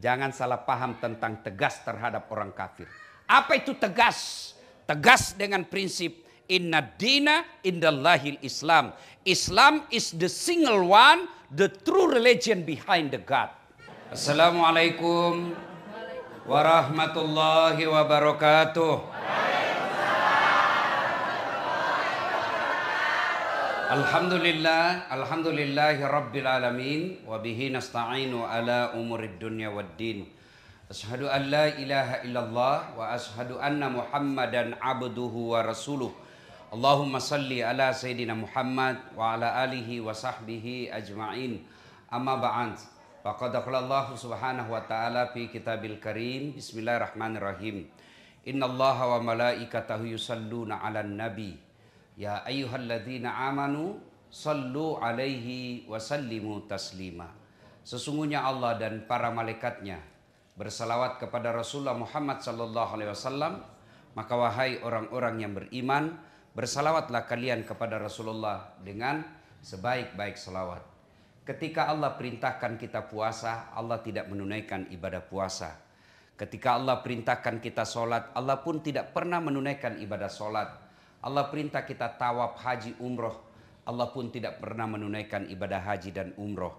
Jangan salah paham tentang tegas terhadap orang kafir. Apa itu tegas? Tegas dengan prinsip inna dina indallahil Islam. Islam is the single one, the true religion behind the God. Assalamualaikum warahmatullahi wabarakatuh. Alhamdulillahi rabbil alamin wa bihi nasta'inu ala umurid dunya waddin. Asyhadu an la ilaha illallah wa asyhadu anna Muhammadan abduhu wa rasuluh. Allahumma salli ala sayyidina Muhammad wa ala alihi wa sahbihi ajma'in. Amma ba'd. Faqad qala Allah subhanahu wa ta'ala fi kitabil karim. Bismillahirrahmanirrahim. Innallaha wa malaikatahu yusalluna 'alan nabi. Ya ayyuhalladzina amanu sallu alaihi wa sallimu taslima. Sesungguhnya Allah dan para malaikatnya bersalawat kepada Rasulullah Muhammad sallallahu alaihi wasallam. Maka wahai orang-orang yang beriman, bersalawatlah kalian kepada Rasulullah dengan sebaik-baik salawat. Ketika Allah perintahkan kita puasa, Allah tidak menunaikan ibadah puasa. Ketika Allah perintahkan kita sholat, Allah pun tidak pernah menunaikan ibadah sholat. Allah perintah kita tawaf, haji, umroh, Allah pun tidak pernah menunaikan ibadah haji dan umroh.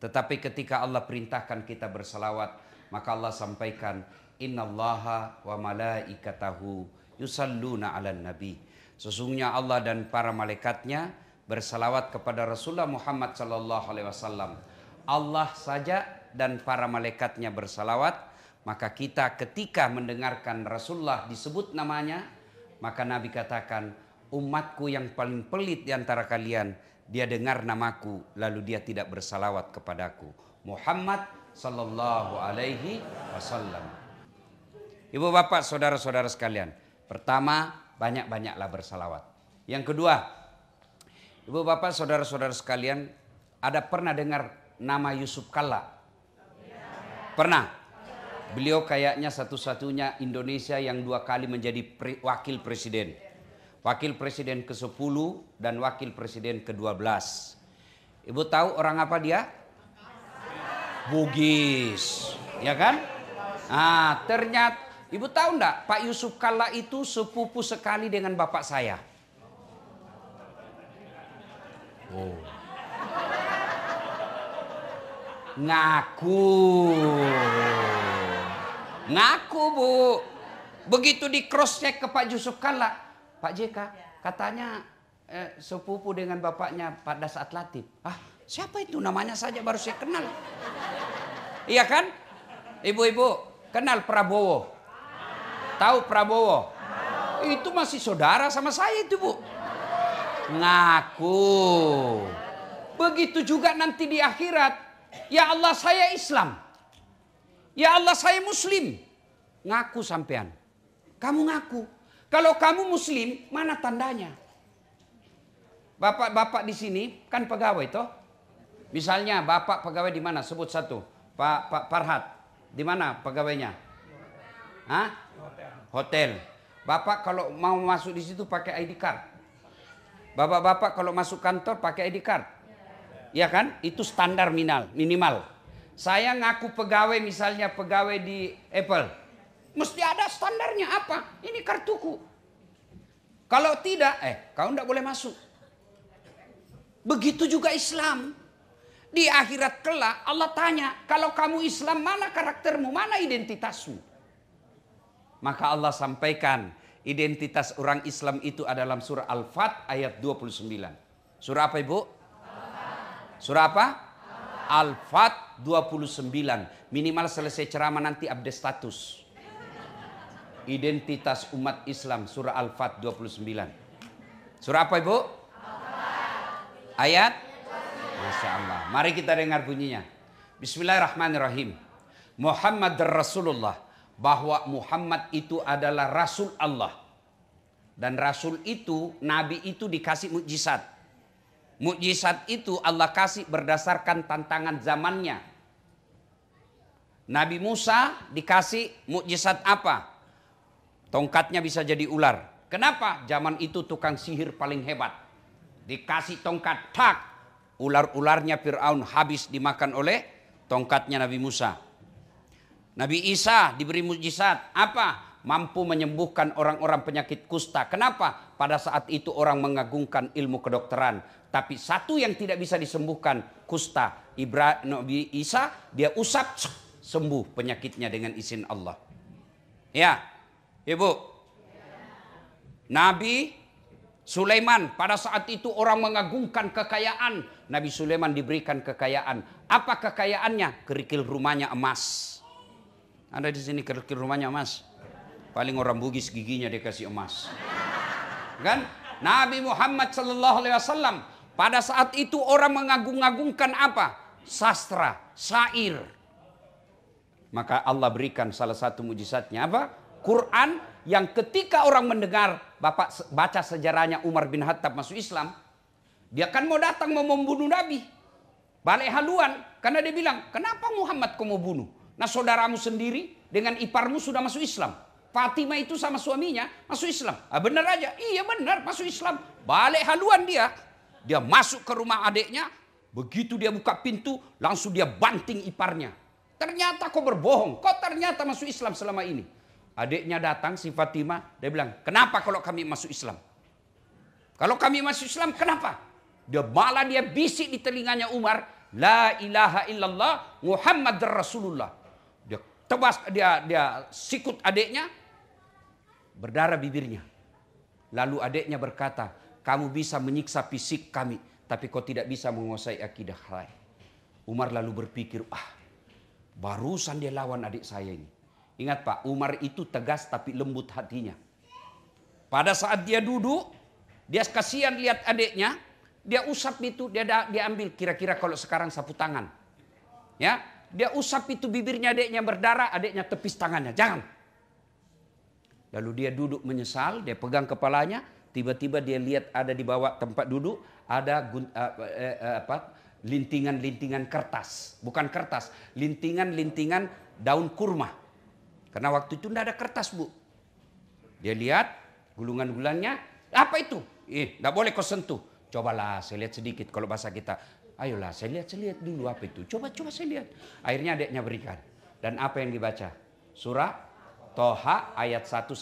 Tetapi ketika Allah perintahkan kita bersalawat, maka Allah sampaikan innallaha wa malaikatahu yusalluna 'alan nabi. Sesungguhnya Allah dan para malaikatnya bersalawat kepada Rasulullah Muhammad sallallahu alaihi wasallam. Allah saja dan para malaikatnya bersalawat, maka kita ketika mendengarkan Rasulullah disebut namanya, maka Nabi katakan, umatku yang paling pelit di antara kalian, dia dengar namaku lalu dia tidak bersalawat kepadaku. Muhammad sallallahu alaihi wasallam. Ibu bapak saudara-saudara sekalian, pertama banyak-banyaklah bersalawat. Yang kedua, ibu bapak saudara-saudara sekalian, ada pernah dengar nama Yusuf Kalla? Pernah? Beliau kayaknya satu-satunya Indonesia yang 2 kali menjadi wakil presiden. Wakil presiden ke-10 dan wakil presiden ke-12. Ibu tahu orang apa dia? Bugis. Ya kan? Ah, ternyata ibu tahu enggak Pak Yusuf Kalla itu sepupu sekali dengan bapak saya. Oh. Ngaku Bu. Begitu di cross check ke Pak Yusuf Kalla, Pak JK katanya sepupu dengan bapaknya Pak Dasat Latif. Ah, siapa itu, namanya saja baru saya kenal. Iya kan? Ibu-ibu kenal Prabowo? Tahu Prabowo? Itu masih saudara sama saya itu, Bu. Ngaku. Begitu juga nanti di akhirat. Ya Allah, saya Islam. Ya Allah, saya Muslim. Ngaku sampean. Kamu ngaku. Kalau kamu Muslim, mana tandanya? Bapak-bapak di sini kan pegawai toh? Misalnya bapak pegawai di mana? Sebut satu. Pak Farhad. Di mana pegawainya? Hah? Hotel. Bapak kalau mau masuk di situ pakai ID card. Bapak-bapak kalau masuk kantor pakai ID card. Ya kan? Itu standar minimal. Saya ngaku pegawai, misalnya pegawai di Apple. Mesti ada standarnya apa? Ini kartuku. Kalau tidak, kau tidak boleh masuk. Begitu juga Islam. Di akhirat kelak Allah tanya, kalau kamu Islam mana karaktermu, mana identitasmu? Maka Allah sampaikan, identitas orang Islam itu adalah surah Al-Fat ayat 29. Surah apa Ibu? Surah apa? Al-Fat 29. Minimal selesai ceramah nanti update status. Identitas umat Islam, surah Al-Fat 29. Surah apa Ibu? Ayat? Masya Allah. Mari kita dengar bunyinya. Bismillahirrahmanirrahim. Muhammad Rasulullah. Bahwa Muhammad itu adalah Rasul Allah. Dan Rasul itu, Nabi itu dikasih mukjizat. Mukjizat itu Allah kasih berdasarkan tantangan zamannya. Nabi Musa dikasih mukjizat apa? Tongkatnya bisa jadi ular. Kenapa? Zaman itu tukang sihir paling hebat. Dikasih tongkat, tak. Ular-ularnya Fir'aun habis dimakan oleh tongkatnya Nabi Musa. Nabi Isa diberi mukjizat. Apa? Mampu menyembuhkan orang-orang penyakit kusta. Kenapa? Pada saat itu orang mengagungkan ilmu kedokteran. Tapi satu yang tidak bisa disembuhkan, kusta. Nabi Isa, dia usap, sembuh penyakitnya dengan izin Allah. Ya, Ibu. Nabi Sulaiman, pada saat itu orang mengagungkan kekayaan. Nabi Sulaiman diberikan kekayaan. Apa kekayaannya? Kerikil rumahnya emas. Ada di sini kerikil rumahnya emas? Paling orang Bugis giginya dikasih emas. Kan? Nabi Muhammad SAW, pada saat itu orang mengagung-agungkan apa? Sastra, syair. Maka Allah berikan salah satu mujizatnya apa? Quran, yang ketika orang mendengar, Bapak baca sejarahnya Umar bin Khattab masuk Islam, dia kan mau datang mau membunuh Nabi. Balik haluan, karena dia bilang, kenapa Muhammad kau mau bunuh? Nah saudaramu sendiri dengan iparmu sudah masuk Islam. Fatimah itu sama suaminya masuk Islam. Ah, benar aja, iya benar masuk Islam. Balik haluan dia. Dia masuk ke rumah adiknya, begitu dia buka pintu, langsung dia banting iparnya. Ternyata kau berbohong, kau ternyata masuk Islam selama ini. Adiknya datang, si Fatimah, dia bilang, kenapa kalau kami masuk Islam? Kalau kami masuk Islam, kenapa? Dia bisik di telinganya Umar, la ilaha illallah Muhammad Rasulullah. Dia tebas, dia sikut adiknya, berdarah bibirnya. Lalu adiknya berkata, kamu bisa menyiksa fisik kami, tapi kau tidak bisa menguasai akidah saya. Umar lalu berpikir, barusan dia lawan adik saya ini. Ingat Pak, Umar itu tegas tapi lembut hatinya. Pada saat dia duduk, dia kasihan lihat adiknya, dia usap itu, dia ambil kira-kira kalau sekarang sapu tangan. Ya, dia usap itu bibirnya adiknya berdarah, adiknya tepis tangannya, jangan. Lalu dia duduk menyesal, dia pegang kepalanya, tiba-tiba dia lihat ada di bawah tempat duduk, ada lintingan-lintingan kertas. Bukan kertas, lintingan-lintingan daun kurma. Karena waktu itu tidak ada kertas, Bu. Dia lihat gulungan-gulungannya, apa itu? Tidak boleh kau sentuh. Cobalah saya lihat sedikit kalau bahasa kita. Ayolah saya lihat dulu apa itu. Coba saya lihat. Akhirnya adiknya berikan. Dan apa yang dibaca? Surah Toha ayat 1-5.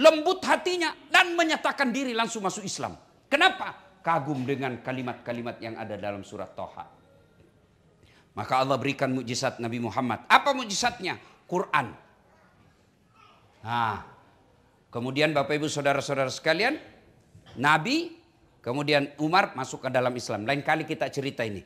Lembut hatinya dan menyatakan diri langsung masuk Islam. Kenapa? Kagum dengan kalimat-kalimat yang ada dalam surah Toha. Maka Allah berikan mukjizat Nabi Muhammad. Apa mukjizatnya? Quran. Nah, kemudian Bapak Ibu saudara-saudara sekalian, Nabi, kemudian Umar masuk ke dalam Islam. Lain kali kita cerita ini.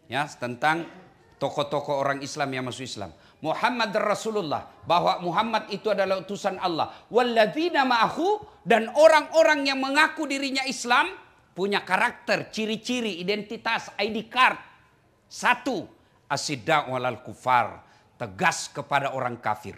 Ya, tentang tokoh-tokoh orang Islam yang masuk Islam. Muhammad Rasulullah, bahwa Muhammad itu adalah utusan Allah. Walladzina ma'ahu, dan orang-orang yang mengaku dirinya Islam punya karakter, ciri-ciri, identitas, ID card. Satu, asyidda' walal kufar, tegas kepada orang kafir.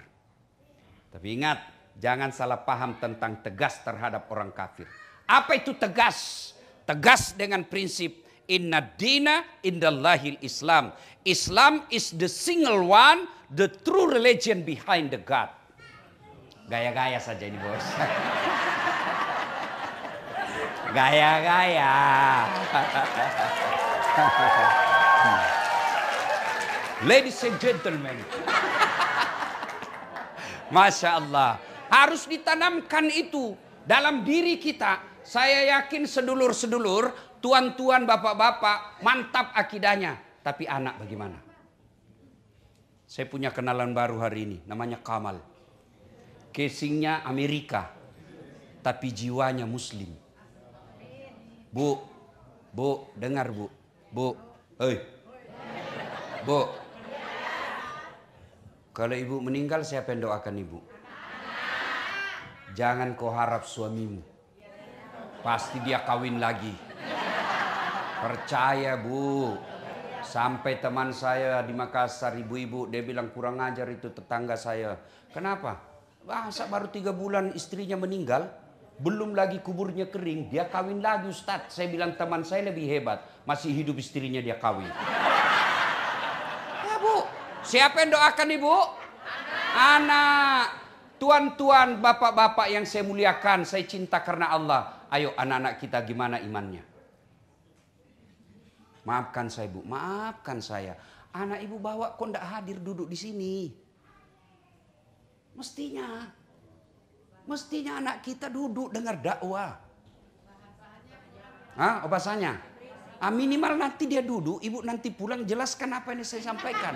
Tapi ingat, jangan salah paham tentang tegas terhadap orang kafir. Apa itu tegas? Tegas dengan prinsip inna dina indallahil Islam. Islam is the single one, the true religion behind the God. Gaya-gaya saja ini bos. Gaya-gaya. Ladies and gentlemen. Masya Allah. Harus ditanamkan itu dalam diri kita. Saya yakin sedulur-sedulur, tuan-tuan, bapak-bapak, mantap akidahnya. Tapi anak bagaimana? Saya punya kenalan baru hari ini, namanya Kamal. Casingnya Amerika, tapi jiwanya Muslim. Bu, dengar Bu. Bu, kalau ibu meninggal siapa yang doakan ibu? Jangan kau harap suamimu. Pasti dia kawin lagi. Percaya Bu. Sampai teman saya di Makassar, ibu-ibu, dia bilang kurang ajar itu tetangga saya. Kenapa? Masa baru 3 bulan istrinya meninggal, belum lagi kuburnya kering, dia kawin lagi Ustadz. Saya bilang teman saya lebih hebat, masih hidup istrinya dia kawin. Ya Bu, siapa yang doakan ibu? Anak. Tuan-tuan, bapak-bapak yang saya muliakan, saya cinta karena Allah. Ayo anak-anak kita gimana imannya? Maafkan saya Bu, maafkan saya. Anak ibu bawa kok ndak hadir duduk di sini. Mestinya anak kita duduk dengar dakwah. Bahasanya. Minimal nanti dia duduk, ibu nanti pulang jelaskan apa yang saya sampaikan.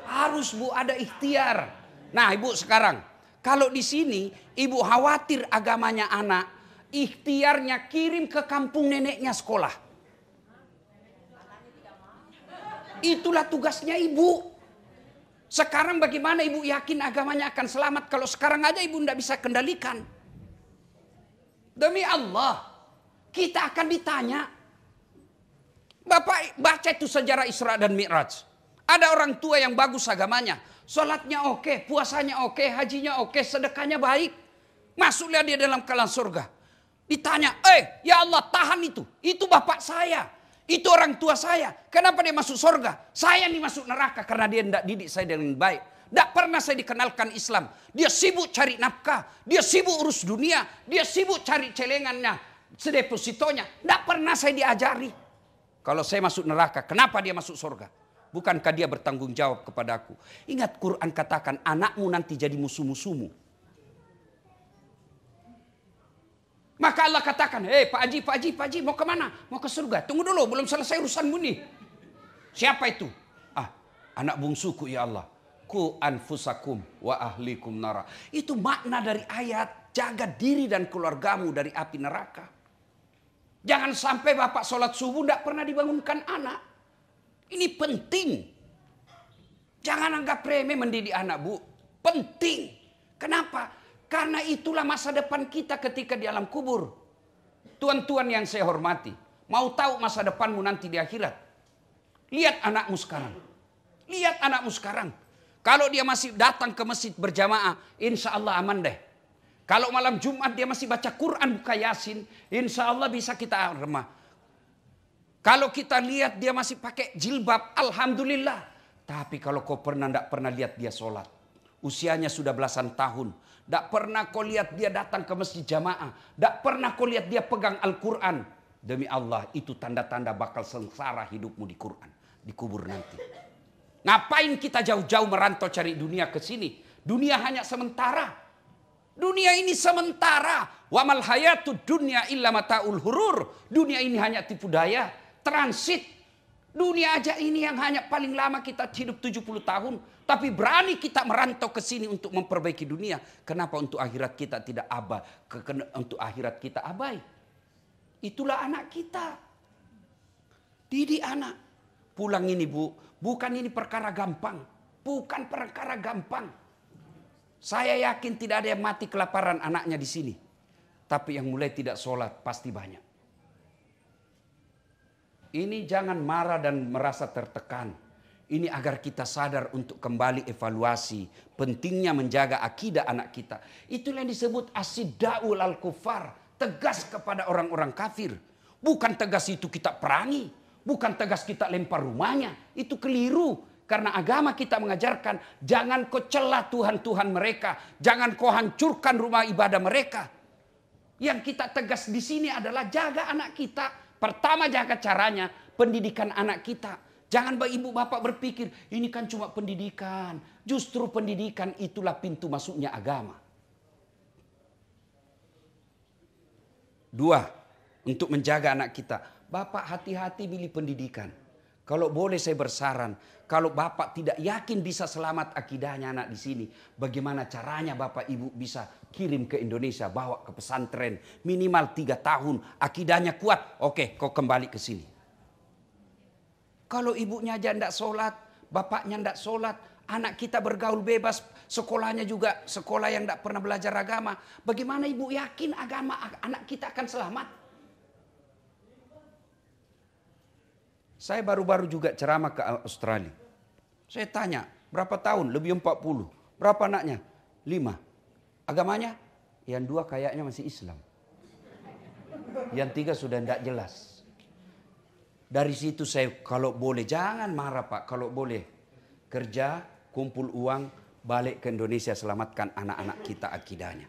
Harus Bu ada ikhtiar. Nah ibu sekarang, kalau di sini ibu khawatir agamanya anak, ikhtiarnya kirim ke kampung neneknya sekolah. Itulah tugasnya ibu. Sekarang bagaimana ibu yakin agamanya akan selamat kalau sekarang aja ibu tidak bisa kendalikan. Demi Allah, kita akan ditanya. Bapak baca itu sejarah Isra dan Mi'raj. Ada orang tua yang bagus agamanya. Sholatnya oke, puasanya oke, hajinya oke, sedekahnya baik. Masuklah dia dalam kalangan surga. Ditanya, ya Allah tahan itu. Itu bapak saya. Itu orang tua saya. Kenapa dia masuk surga? Saya nih masuk neraka karena dia tidak didik saya dengan baik. Tidak pernah saya dikenalkan Islam. Dia sibuk cari nafkah. Dia sibuk urus dunia. Dia sibuk cari celengannya, sedepositonya. Tidak pernah saya diajari. Kalau saya masuk neraka, kenapa dia masuk surga? Bukankah dia bertanggung jawab kepada aku? Ingat Quran katakan anakmu nanti jadi musuh-musuhmu. Maka Allah katakan, Pak Haji, mau kemana? Mau ke surga. Tunggu dulu, belum selesai urusanmu nih. Siapa itu? Anak bungsuku ya Allah. Ku anfusakum wa ahlikum nara. Itu makna dari ayat, jaga diri dan keluargamu dari api neraka. Jangan sampai bapak sholat subuh tidak pernah dibangunkan anak. Ini penting. Jangan anggap remeh mendidik anak bu. Penting. Kenapa? Karena itulah masa depan kita ketika di alam kubur. Tuan-tuan yang saya hormati. Mau tahu masa depanmu nanti di akhirat? Lihat anakmu sekarang. Lihat anakmu sekarang. Kalau dia masih datang ke masjid berjamaah, insya Allah aman deh. Kalau malam Jumat dia masih baca Quran buka Yasin, insya Allah bisa kita remah. Kalau kita lihat dia masih pakai jilbab, alhamdulillah. Tapi kalau kau tidak pernah lihat dia sholat. Usianya sudah belasan tahun. Tidak pernah kau lihat dia datang ke masjid jamaah. Tidak pernah kau lihat dia pegang Al-Quran. Demi Allah itu tanda-tanda bakal sengsara hidupmu di Quran. Di kubur nanti. Ngapain kita jauh-jauh merantau cari dunia ke sini? Dunia hanya sementara. Dunia ini sementara. Wa mal hayatud dunya illa mataul hurur. Dunia ini hanya tipu daya. Transit. Dunia aja ini yang hanya paling lama kita hidup 70 tahun. Tapi berani kita merantau ke sini untuk memperbaiki dunia. Kenapa untuk akhirat kita tidak abai? Untuk akhirat kita abai. Itulah anak kita. Didik anak. Pulang ini bu. Bukan ini perkara gampang. Bukan perkara gampang. Saya yakin tidak ada yang mati kelaparan anaknya di sini. Tapi yang mulai tidak sholat pasti banyak. Ini jangan marah dan merasa tertekan. Ini agar kita sadar untuk kembali evaluasi. Pentingnya menjaga akidah anak kita. Itulah yang disebut asiddaul al-kufar. Tegas kepada orang-orang kafir. Bukan tegas itu kita perangi. Bukan tegas kita lempar rumahnya. Itu keliru. Karena agama kita mengajarkan. Jangan kau celah Tuhan-Tuhan mereka. Jangan kau hancurkan rumah ibadah mereka. Yang kita tegas di sini adalah jaga anak kita. Pertama jaga caranya. Pendidikan anak kita. Jangan ibu bapak berpikir ini kan cuma pendidikan. Justru pendidikan itulah pintu masuknya agama. 2. Untuk menjaga anak kita. Bapak hati-hati pilih pendidikan. Kalau boleh saya bersaran. Kalau bapak tidak yakin bisa selamat akidahnya anak di sini. Bagaimana caranya bapak ibu bisa kirim ke Indonesia. Bawa ke pesantren. Minimal 3 tahun. Akidahnya kuat. Oke kau kembali ke sini. Kalau ibunya aja tidak sholat, bapaknya tidak sholat, anak kita bergaul bebas, sekolahnya juga sekolah yang tidak pernah belajar agama. Bagaimana ibu yakin agama anak kita akan selamat? Saya baru-baru juga ceramah ke Australia. Saya tanya, berapa tahun? Lebih 40. Berapa anaknya? 5. Agamanya? Yang 2 kayaknya masih Islam. Yang 3 sudah tidak jelas. Dari situ saya kalau boleh, jangan marah Pak. Kalau boleh kerja, kumpul uang, balik ke Indonesia selamatkan anak-anak kita akidahnya.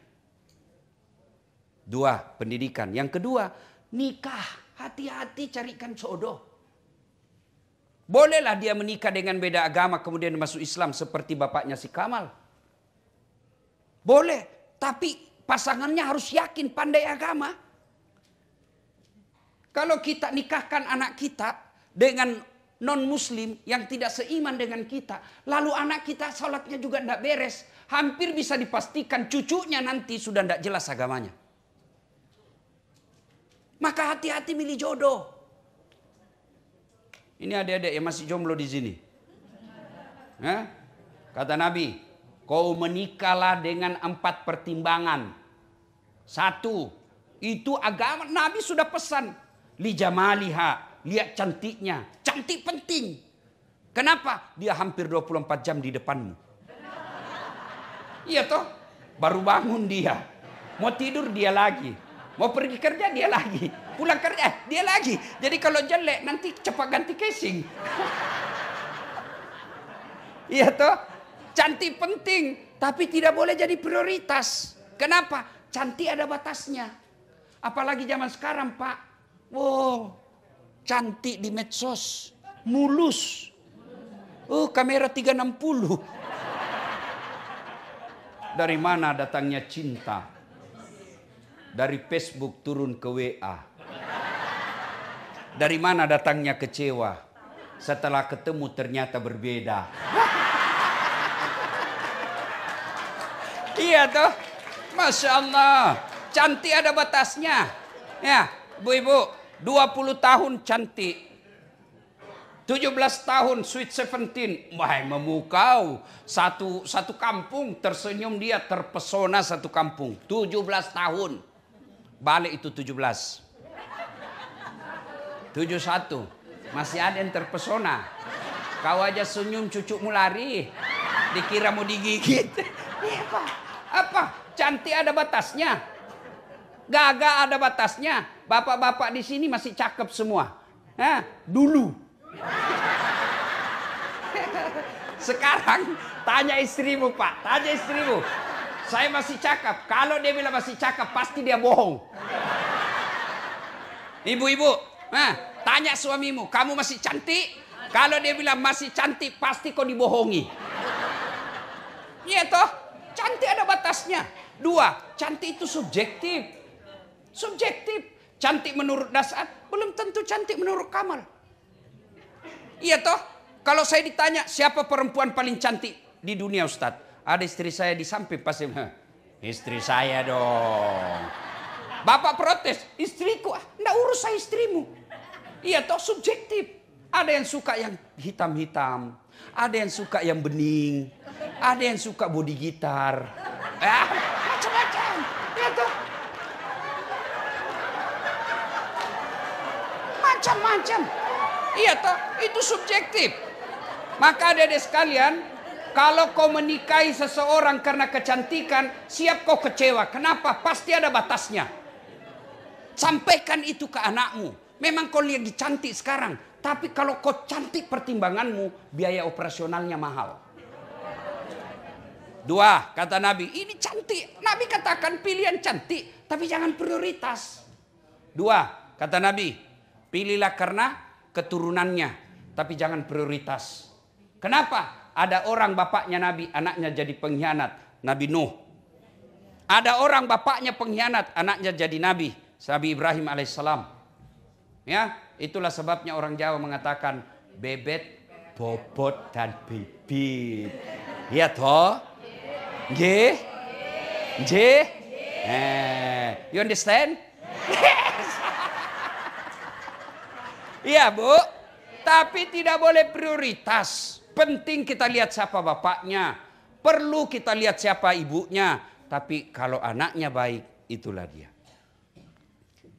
2, pendidikan. Yang kedua, nikah. Hati-hati carikan jodoh. Bolehlah dia menikah dengan beda agama kemudian masuk Islam seperti bapaknya si Kamal. Boleh, tapi pasangannya harus yakin pandai agama. Kalau kita nikahkan anak kita dengan non-muslim yang tidak seiman dengan kita, lalu anak kita sholatnya juga tidak beres, hampir bisa dipastikan cucunya nanti sudah tidak jelas agamanya. Maka hati-hati milih jodoh. Ini adik-adik yang masih jomblo di sini. Kata Nabi, kau menikahlah dengan 4 pertimbangan. 1, itu agama. Nabi sudah pesan. Li jamaliha, lihat cantiknya. Cantik penting. Kenapa? Dia hampir 24 jam di depanmu. Iya toh? Baru bangun dia. Mau tidur dia lagi. Mau pergi kerja dia lagi. Pulang kerja dia lagi. Jadi kalau jelek nanti cepat ganti casing. Iya toh? Cantik penting. Tapi tidak boleh jadi prioritas. Kenapa? Cantik ada batasnya. Apalagi zaman sekarang Pak. Wow. Cantik di medsos. Mulus. Oh, kamera 360. Dari mana datangnya cinta? Dari Facebook turun ke WA. Dari mana datangnya kecewa? Setelah ketemu ternyata berbeda. Iya toh? Masya Allah. Cantik ada batasnya. Ya, ibu-ibu. 20 tahun cantik. 17 tahun sweet 17. Wah, memukau. Satu kampung tersenyum dia, terpesona satu kampung. 17 tahun. Balik itu 17. 71. Masih ada yang terpesona. Kau aja senyum cucumu lari. Dikira mau digigit. Apa? Cantik ada batasnya. Gagah ada batasnya. Bapak-bapak di sini masih cakep semua. Dulu. Sekarang tanya istrimu Pak. Tanya istrimu. Saya masih cakep. Kalau dia bilang masih cakep, pasti dia bohong. Ibu-ibu, tanya suamimu, kamu masih cantik? Kalau dia bilang masih cantik, pasti kau dibohongi. Iya toh? Cantik ada batasnya. 2, cantik itu subjektif. Subjektif. Cantik menurut Dasar, belum tentu cantik menurut Kamal. Iya toh? Kalau saya ditanya, siapa perempuan paling cantik di dunia Ustadz? Ada istri saya di samping pasti, istri saya dong. Bapak protes, istriku, enggak urus saya istrimu. Iya toh subjektif. Ada yang suka yang hitam-hitam, ada yang suka yang bening, ada yang suka body gitar. Macam-macam. Iya toh. Macam-macam. Iya toh, itu subjektif. Maka adik-adik sekalian, kalau kau menikahi seseorang karena kecantikan, siap kau kecewa. Kenapa? Pasti ada batasnya. Sampaikan itu ke anakmu. Memang kau lihat cantik sekarang. Tapi kalau kau cantik pertimbanganmu, biaya operasionalnya mahal. 2, kata Nabi, ini cantik. Nabi katakan pilihan cantik, tapi jangan prioritas. 2, kata Nabi, pilihlah karena keturunannya, tapi jangan prioritas. Kenapa? Ada orang bapaknya Nabi, anaknya jadi pengkhianat. Nabi Nuh. Ada orang bapaknya pengkhianat, anaknya jadi Nabi. Nabi Ibrahim alaihissalam. Ya, itulah sebabnya orang Jawa mengatakan bebet, bobot, dan bibit. Ya toh? Nggih? Nggih? You understand? Yes. Iya, Bu. Tapi tidak boleh prioritas. Penting kita lihat siapa bapaknya. Perlu kita lihat siapa ibunya. Tapi kalau anaknya baik, itulah dia.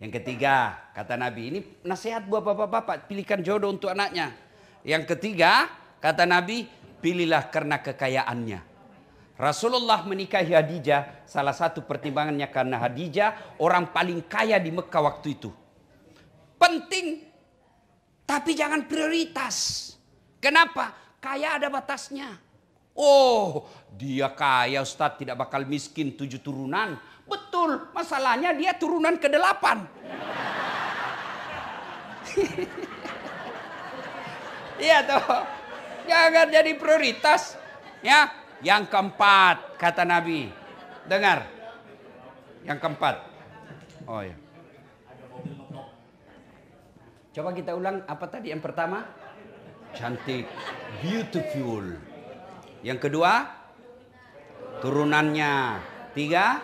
Yang ketiga, kata Nabi, ini nasihat buat bapak-bapak, pilihkan jodoh untuk anaknya. Yang ketiga, kata Nabi, pilihlah karena kekayaannya. Rasulullah menikahi Khadijah, salah satu pertimbangannya karena Khadijah orang paling kaya di Mekah waktu itu. Penting, tapi jangan prioritas. Kenapa? Kaya ada batasnya. Oh, dia kaya Ustadz, tidak bakal miskin 7 turunan. Betul, masalahnya dia turunan ke-8. Iya toh. Jangan jadi prioritas. Ya. Yang keempat kata Nabi. Dengar. Yang keempat. Oh ya. Coba kita ulang apa tadi yang pertama? Cantik, beautiful. Yang kedua, turunannya. Tiga,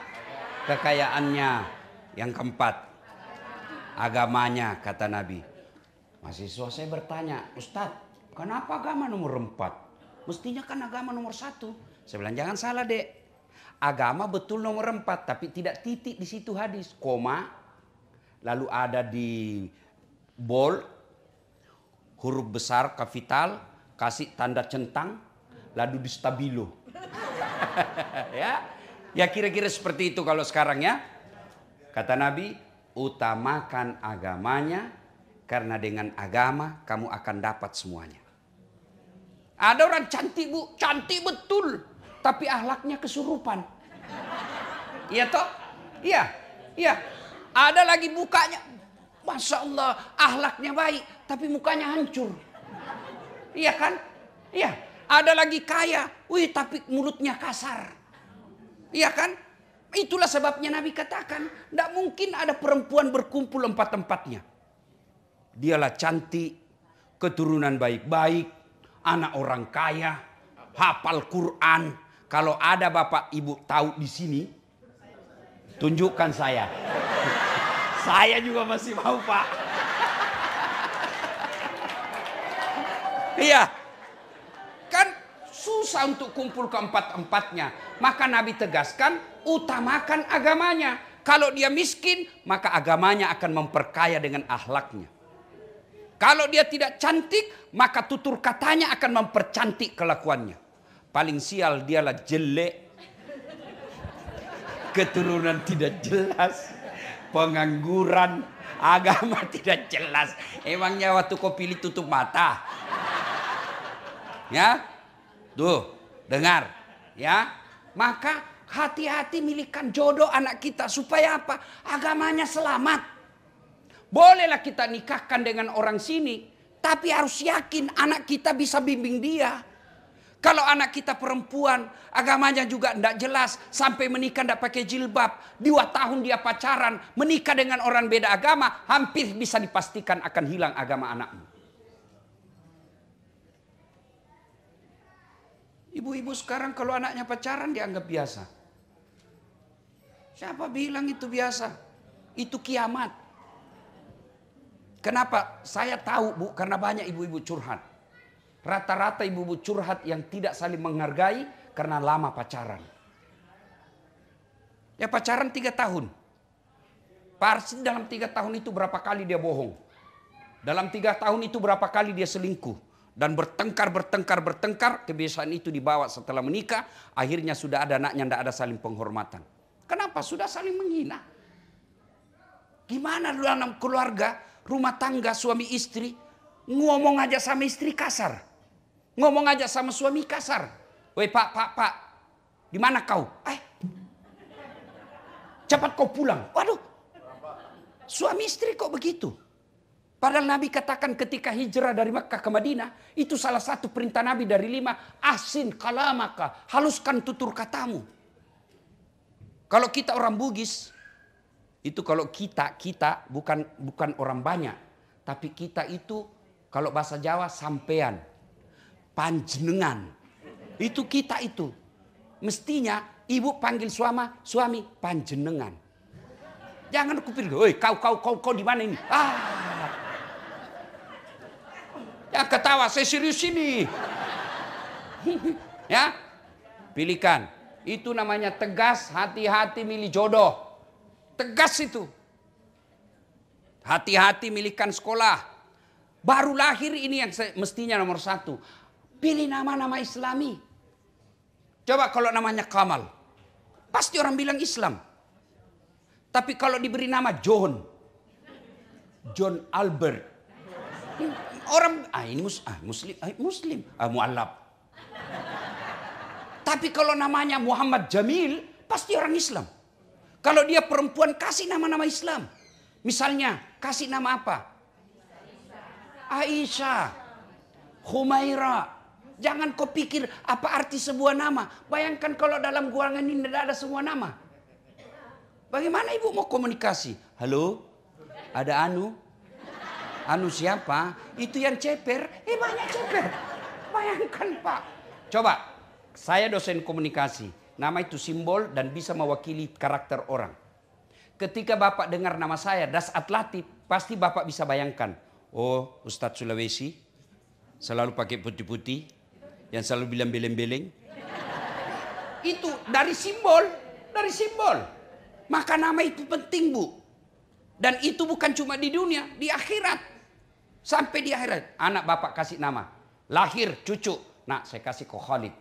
kekayaannya. Yang keempat, agamanya kata Nabi. Mahasiswa saya bertanya, Ustadz, kenapa agama nomor 4? Mestinya kan agama nomor 1. Saya bilang jangan salah dek. Agama betul nomor 4, tapi tidak titik di situ hadis. Koma, lalu ada di bold, huruf besar, kapital, kasih tanda centang, lalu di stabilo. Ya kira-kira seperti itu kalau sekarang ya. Kata Nabi, utamakan agamanya, karena dengan agama kamu akan dapat semuanya. Ada orang cantik bu, cantik betul, tapi akhlaknya kesurupan. Iya toh? Iya, iya. Ada lagi mukanya, Masya Allah, akhlaknya baik, tapi mukanya hancur. Iya kan? Iya. Ada lagi kaya, wih tapi mulutnya kasar. Iya kan? Itulah sebabnya Nabi katakan, tidak mungkin ada perempuan berkumpul 4-empatnya. Dialah cantik, keturunan baik-baik, anak orang kaya, hafal Quran. Kalau ada bapak ibu tahu di sini, tunjukkan saya. Saya juga masih mau pak. Iya. Kan susah untuk kumpul ke 4-empatnya. Maka Nabi tegaskan, utamakan agamanya. Kalau dia miskin, maka agamanya akan memperkaya dengan akhlaknya. Kalau dia tidak cantik, maka tutur katanya akan mempercantik kelakuannya. Paling sial dialah jelek, keturunan tidak jelas, pengangguran, agama tidak jelas. Emangnya waktu kau pilih tutup mata? Ya, tuh dengar, ya. Maka hati-hati milihkan jodoh anak kita supaya apa? Agamanya selamat. Bolehlah kita nikahkan dengan orang sini, tapi harus yakin anak kita bisa bimbing dia. Kalau anak kita perempuan, agamanya juga tidak jelas, sampai menikah tidak pakai jilbab, 2 tahun dia pacaran, menikah dengan orang beda agama, hampir bisa dipastikan akan hilang agama anakmu. Ibu-ibu sekarang kalau anaknya pacaran dianggap biasa. Siapa bilang itu biasa? Itu kiamat. Kenapa? Saya tahu bu, karena banyak ibu-ibu curhat. Rata-rata ibu-ibu curhat yang tidak saling menghargai karena lama pacaran. Ya pacaran 3 tahun. Pasti dalam 3 tahun itu berapa kali dia bohong. Dalam 3 tahun itu berapa kali dia selingkuh. Dan bertengkar, kebiasaan itu dibawa setelah menikah. Akhirnya sudah ada anaknya, tidak ada saling penghormatan. Kenapa? Sudah saling menghina. Gimana dalam keluarga, rumah tangga, suami istri, ngomong aja sama istri kasar. Ngomong aja sama suami kasar. Woi pak, di mana kau? Cepat kau pulang. Waduh, suami istri kok begitu? Padahal Nabi katakan ketika hijrah dari Makkah ke Madinah, itu salah satu perintah Nabi dari 5, ahsin kalamaka, haluskan tutur katamu. Kalau kita orang Bugis, itu kalau kita bukan orang banyak, tapi kita itu kalau bahasa Jawa sampean, panjenengan. Itu kita itu. Mestinya ibu panggil suami panjenengan. Jangan kupikir, "Woi, kau di mana ini?" Ya ketawa, saya serius ini. Ya, pilihkan. Itu namanya tegas, hati-hati milih jodoh. Tegas itu. Hati-hati milihkan sekolah. Baru lahir ini yang mestinya nomor 1. Pilih nama-nama Islami. Coba kalau namanya Kamal, pasti orang bilang Islam. Tapi kalau diberi nama John Albert, orang ini muslim, mu'allab. Tapi kalau namanya Muhammad Jamil, pasti orang Islam. Kalau dia perempuan, kasih nama-nama Islam. Misalnya, kasih nama apa? Aisyah, Humaira. Jangan kau pikir apa arti sebuah nama. Bayangkan kalau dalam ruangan ini tidak ada semua nama. Bagaimana ibu mau komunikasi? Halo? Ada Anu? Anu siapa? Itu yang ceper. Banyak ceper. Bayangkan Pak. Coba, saya dosen komunikasi. Nama itu simbol dan bisa mewakili karakter orang. Ketika Bapak dengar nama saya, Dasat Latif, pasti Bapak bisa bayangkan. Oh, Ustadz Sulawesi, selalu pakai putih-putih, yang selalu bilang beleng-beleng. Itu dari simbol, dari simbol. Maka nama itu penting, Bu. Dan itu bukan cuma di dunia, di akhirat. Sampai di akhirat, anak Bapak kasih nama. Lahir, cucu. Nah, saya kasih ke Khalid.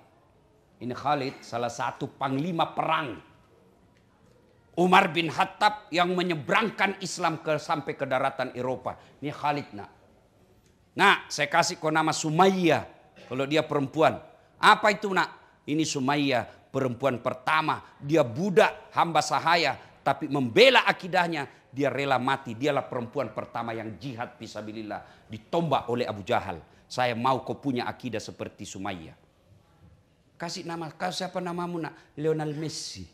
Ini Khalid salah satu panglima perang Umar bin Khattab yang menyeberangkan Islam sampai ke daratan Eropa. Ini Khalid nak. Nah, saya kasih kau nama Sumayyah. Kalau dia perempuan. Apa itu nak? Ini Sumayyah, perempuan pertama. Dia budak, hamba sahaya. Tapi membela akidahnya. Dia rela mati. Dialah perempuan pertama yang jihad fisabilillah. Ditombak oleh Abu Jahal. Saya mau kau punya akidah seperti Sumayyah. Kasih nama, kau siapa namamu nak? Lionel Messi.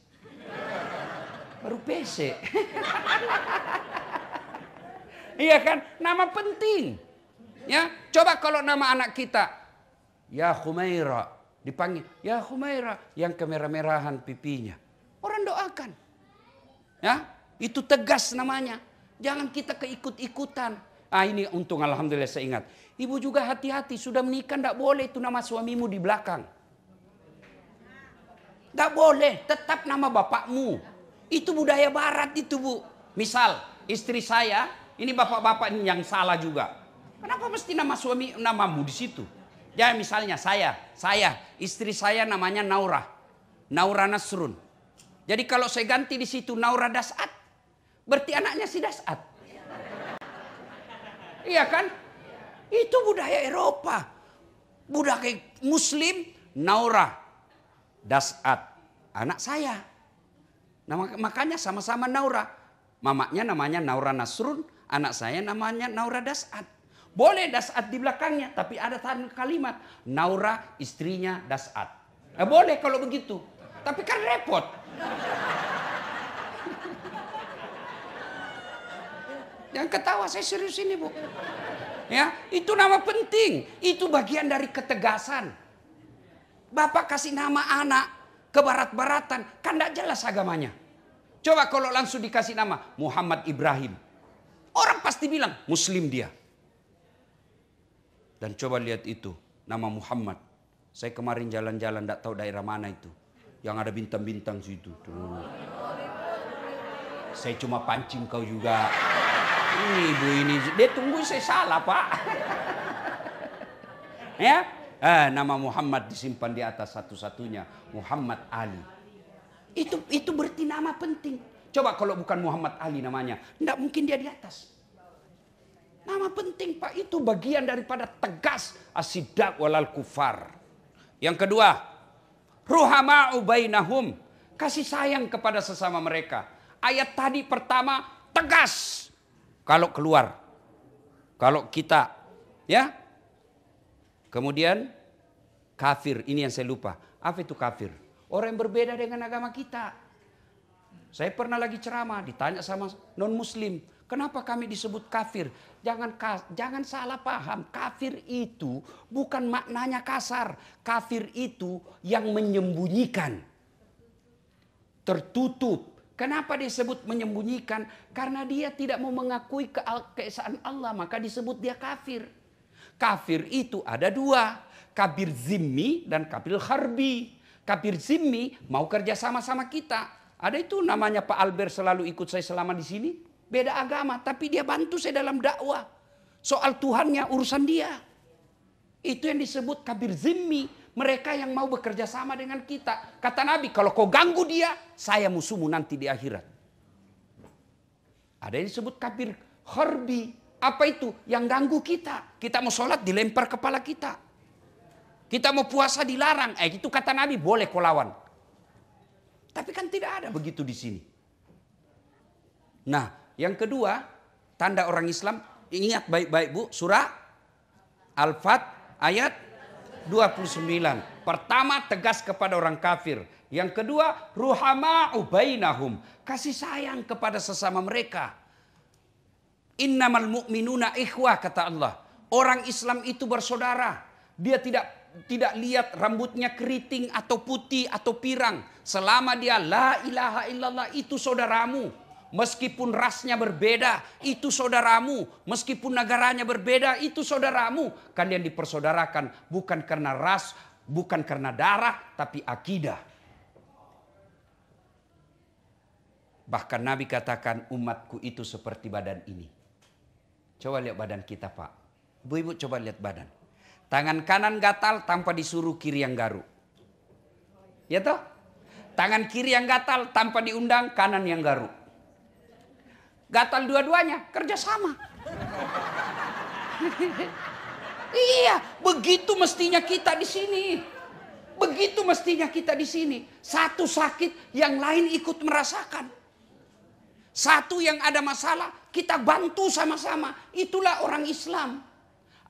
Baru PC. Iya kan? Nama penting. Ya, coba kalau nama anak kita. Ya Humaira. Dipanggil, ya Humaira. Yang kemerah-merahan pipinya. Orang doakan. Ya, itu tegas namanya. Jangan kita keikut-ikutan. Ah ini untung alhamdulillah saya ingat. Ibu juga hati-hati. Sudah menikah tidak boleh itu nama suamimu di belakang. Tidak boleh. Tetap nama bapakmu. Itu budaya barat itu Bu. Misal istri saya, ini bapak-bapak ini yang salah juga. Kenapa mesti nama suami namamu di situ? Ya misalnya saya, istri saya namanya Naura. Naura Nasrun. Jadi kalau saya ganti di situ Naura Dasat, berarti anaknya si Dasat. Iya kan? Itu budaya Eropa. Budaya Muslim Naura Dasat. Anak saya. Nah, makanya sama-sama Naura. Mamanya namanya Naura Nasrun. Anak saya namanya Naura Dasat. Boleh Dasat di belakangnya. Tapi ada kalimat. Naura istrinya Dasat. Boleh kalau begitu. Tapi kan repot. Jangan ketawa, saya serius ini Bu. Ya, itu nama penting. Itu bagian dari ketegasan. Bapak kasih nama anak ke barat-baratan. Kan tidak jelas agamanya. Coba kalau langsung dikasih nama Muhammad Ibrahim. Orang pasti bilang Muslim dia. Dan coba lihat itu. Nama Muhammad. Saya kemarin jalan-jalan tidak tahu daerah mana itu. Yang ada bintang-bintang situ. Tuh. Saya cuma pancing kau juga. Ini ibu ini. Dia tunggu saya salah Pak. Ya. Nama Muhammad disimpan di atas satu-satunya. Muhammad Ali. Itu berarti nama penting. Coba kalau bukan Muhammad Ali namanya. Tidak mungkin dia di atas. Nama penting Pak. Itu bagian daripada tegas. Asidak walal kufar. Yang kedua. Ruhama'u bainahum. Kasih sayang kepada sesama mereka. Ayat tadi pertama tegas. Kalau keluar. Kalau kita. Ya. Kemudian kafir. Ini yang saya lupa. Apa itu kafir? Orang yang berbeda dengan agama kita. Saya pernah lagi ceramah, ditanya sama non-muslim. Kenapa kami disebut kafir? Jangan salah paham. Kafir itu bukan maknanya kasar. Kafir itu yang menyembunyikan. Tertutup. Kenapa disebut menyembunyikan? Karena dia tidak mau mengakui keesaan Allah. Maka disebut dia kafir. Kafir itu ada dua. Kafir zimmi dan kafir harbi. Kafir zimmi mau kerja sama-sama kita. Ada itu namanya Pak Albert selalu ikut saya selama di sini. Beda agama tapi dia bantu saya dalam dakwah. Soal Tuhannya urusan dia. Itu yang disebut kafir zimmi. Mereka yang mau bekerja sama dengan kita. Kata Nabi kalau kau ganggu dia saya musuhmu nanti di akhirat. Ada yang disebut kafir harbi. Apa itu? Yang ganggu kita. Kita mau sholat dilempar kepala kita. Kita mau puasa dilarang. Itu kata Nabi boleh kau lawan. Tapi kan tidak ada begitu di sini. Nah yang kedua. Tanda orang Islam. Ingat baik-baik Bu. Surah ayat 29. Pertama, tegas kepada orang kafir. Yang kedua, ruhama'u bainahum, kasih sayang kepada sesama mereka. Innamal mu'minuna ikhwah, kata Allah. Orang Islam itu bersaudara. Dia tidak lihat rambutnya keriting atau putih atau pirang. Selama dia la ilaha illallah, itu saudaramu. Meskipun rasnya berbeda, itu saudaramu. Meskipun negaranya berbeda, itu saudaramu. Kalian dipersaudarakan bukan karena ras, bukan karena darah, tapi akidah. Bahkan Nabi katakan umatku itu seperti badan ini. Coba lihat badan kita, Pak. Ibu-ibu coba lihat badan. Tangan kanan gatal tanpa disuruh kiri yang garuk. Ya toh? Tangan kiri yang gatal tanpa diundang kanan yang garuk. Gatal dua-duanya, kerjasama. Iya, begitu mestinya kita di sini. Begitu mestinya kita di sini. Satu sakit, yang lain ikut merasakan. Satu yang ada masalah, kita bantu sama-sama. Itulah orang Islam.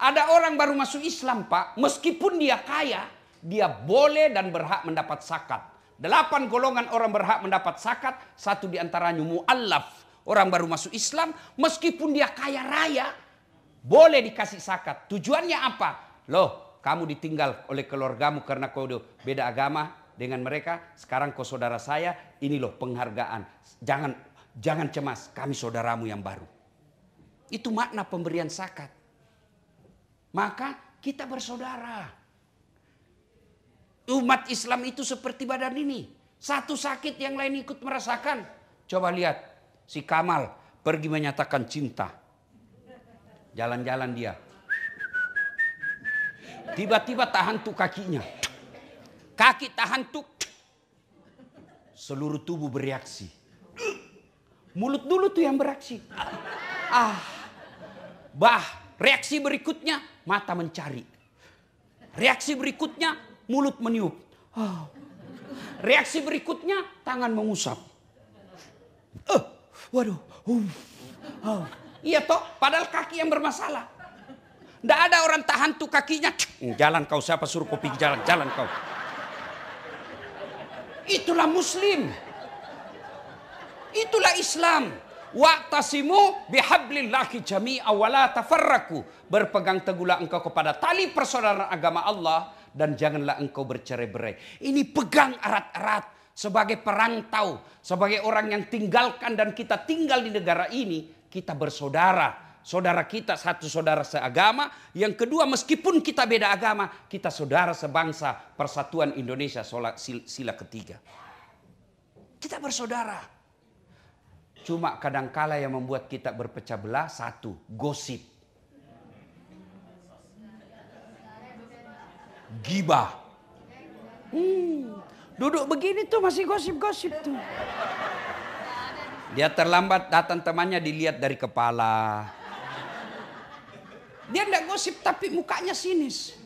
Ada orang baru masuk Islam, Pak. Meskipun dia kaya, dia boleh dan berhak mendapat zakat. 8 golongan orang berhak mendapat zakat. Satu diantaranya mu'allaf. Orang baru masuk Islam, meskipun dia kaya raya, boleh dikasih zakat. Tujuannya apa? Loh, kamu ditinggal oleh keluargamu karena kau beda agama dengan mereka. Sekarang kau saudara saya, ini loh penghargaan. Jangan cemas, kami saudaramu yang baru. Itu makna pemberian zakat. Maka kita bersaudara. Umat Islam itu seperti badan ini. Satu sakit yang lain ikut merasakan. Coba lihat, si Kamal pergi menyatakan cinta. Jalan-jalan dia. Tiba-tiba tahan tuh kakinya. Kaki tahan tuh. Seluruh tubuh bereaksi. Mulut dulu tuh yang bereaksi. Reaksi berikutnya mata mencari. Reaksi berikutnya mulut meniup. Reaksi berikutnya tangan mengusap. Waduh. Iya toh, padahal kaki yang bermasalah. Tidak ada orang tahan tuh kakinya. Jalan kau, siapa suruh kau pergi jalan? Jalan kau. Itulah Muslim. Itulah Islam. Wa'tasimu bihablillahi jami'a wa la tafarraku. Berpegang teguhlah engkau kepada tali persaudaraan agama Allah dan janganlah engkau bercerai-berai. Ini pegang erat-erat sebagai perantau, sebagai orang yang tinggalkan dan kita tinggal di negara ini, kita bersaudara. Saudara kita satu saudara seagama, yang kedua meskipun kita beda agama, kita saudara sebangsa, Persatuan Indonesia sila ketiga. Kita bersaudara. Cuma kadangkala yang membuat kita berpecah belah satu, gosip. Gibah. Duduk begini tuh masih gosip-gosip tuh. Dia terlambat datang temannya dilihat dari kepala. Dia enggak gosip tapi mukanya sinis.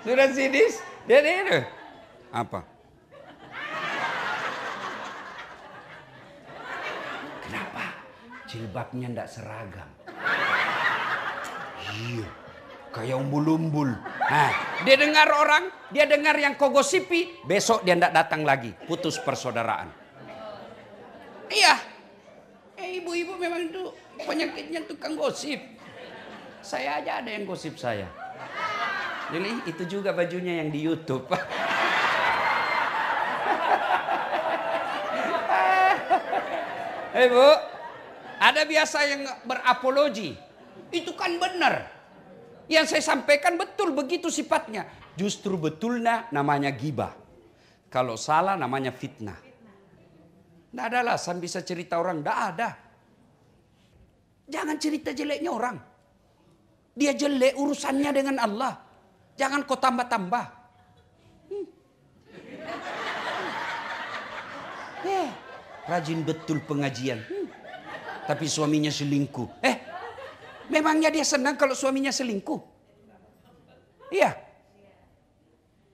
Sudah sinis? Dia itu. Apa? Kenapa? Jilbabnya enggak seragam. Iya. Kayak umbul-umbul. Nah, dia dengar orang, dia dengar yang kau gosipi, besok dia enggak datang lagi. Putus persaudaraan. Iya. Ibu-ibu memang itu penyakitnya tukang gosip. Saya aja ada yang gosip saya. Jadi itu juga bajunya yang di YouTube. Bu, ada biasa yang berapologi. Itu kan benar. Yang saya sampaikan betul begitu sifatnya. Justru betulnya namanya gibah. Kalau salah namanya fitnah. Tidak ada alasan bisa cerita orang. Tidak ada. Jangan cerita jeleknya orang. Dia jelek urusannya dengan Allah. Jangan kau tambah-tambah. Rajin betul pengajian. Tapi suaminya selingkuh. Memangnya dia senang kalau suaminya selingkuh? Iya.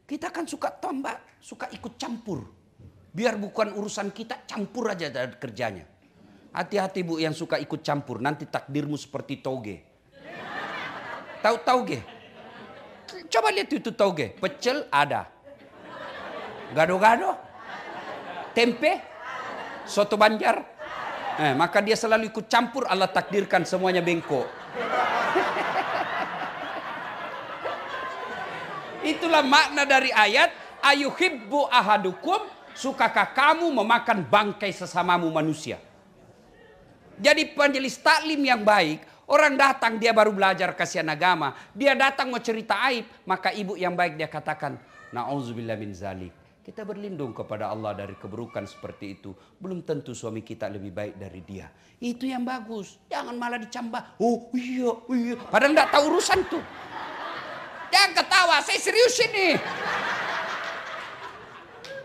Kita kan suka tambah, suka ikut campur. Biar bukan urusan kita, campur aja dari kerjanya. Hati-hati Bu yang suka ikut campur, nanti takdirmu seperti toge. Tahu toge? Coba lihat itu toge, pecel ada. Gado-gado, tempe, soto Banjar. Maka dia selalu ikut campur, Allah takdirkan semuanya bengkok. Itulah makna dari ayat, ayuhibbu ahadukum, sukakah kamu memakan bangkai sesamamu manusia? Jadi majelis taklim yang baik, orang datang dia baru belajar kasihan agama, dia datang mau cerita aib, maka ibu yang baik dia katakan, na'udzubillah min zalik. Kita berlindung kepada Allah dari keburukan seperti itu. Belum tentu suami kita lebih baik dari dia. Itu yang bagus. Jangan malah dicambah. Oh iya, iya. Padahal enggak tahu urusan tuh. Jangan ketawa, saya serius ini.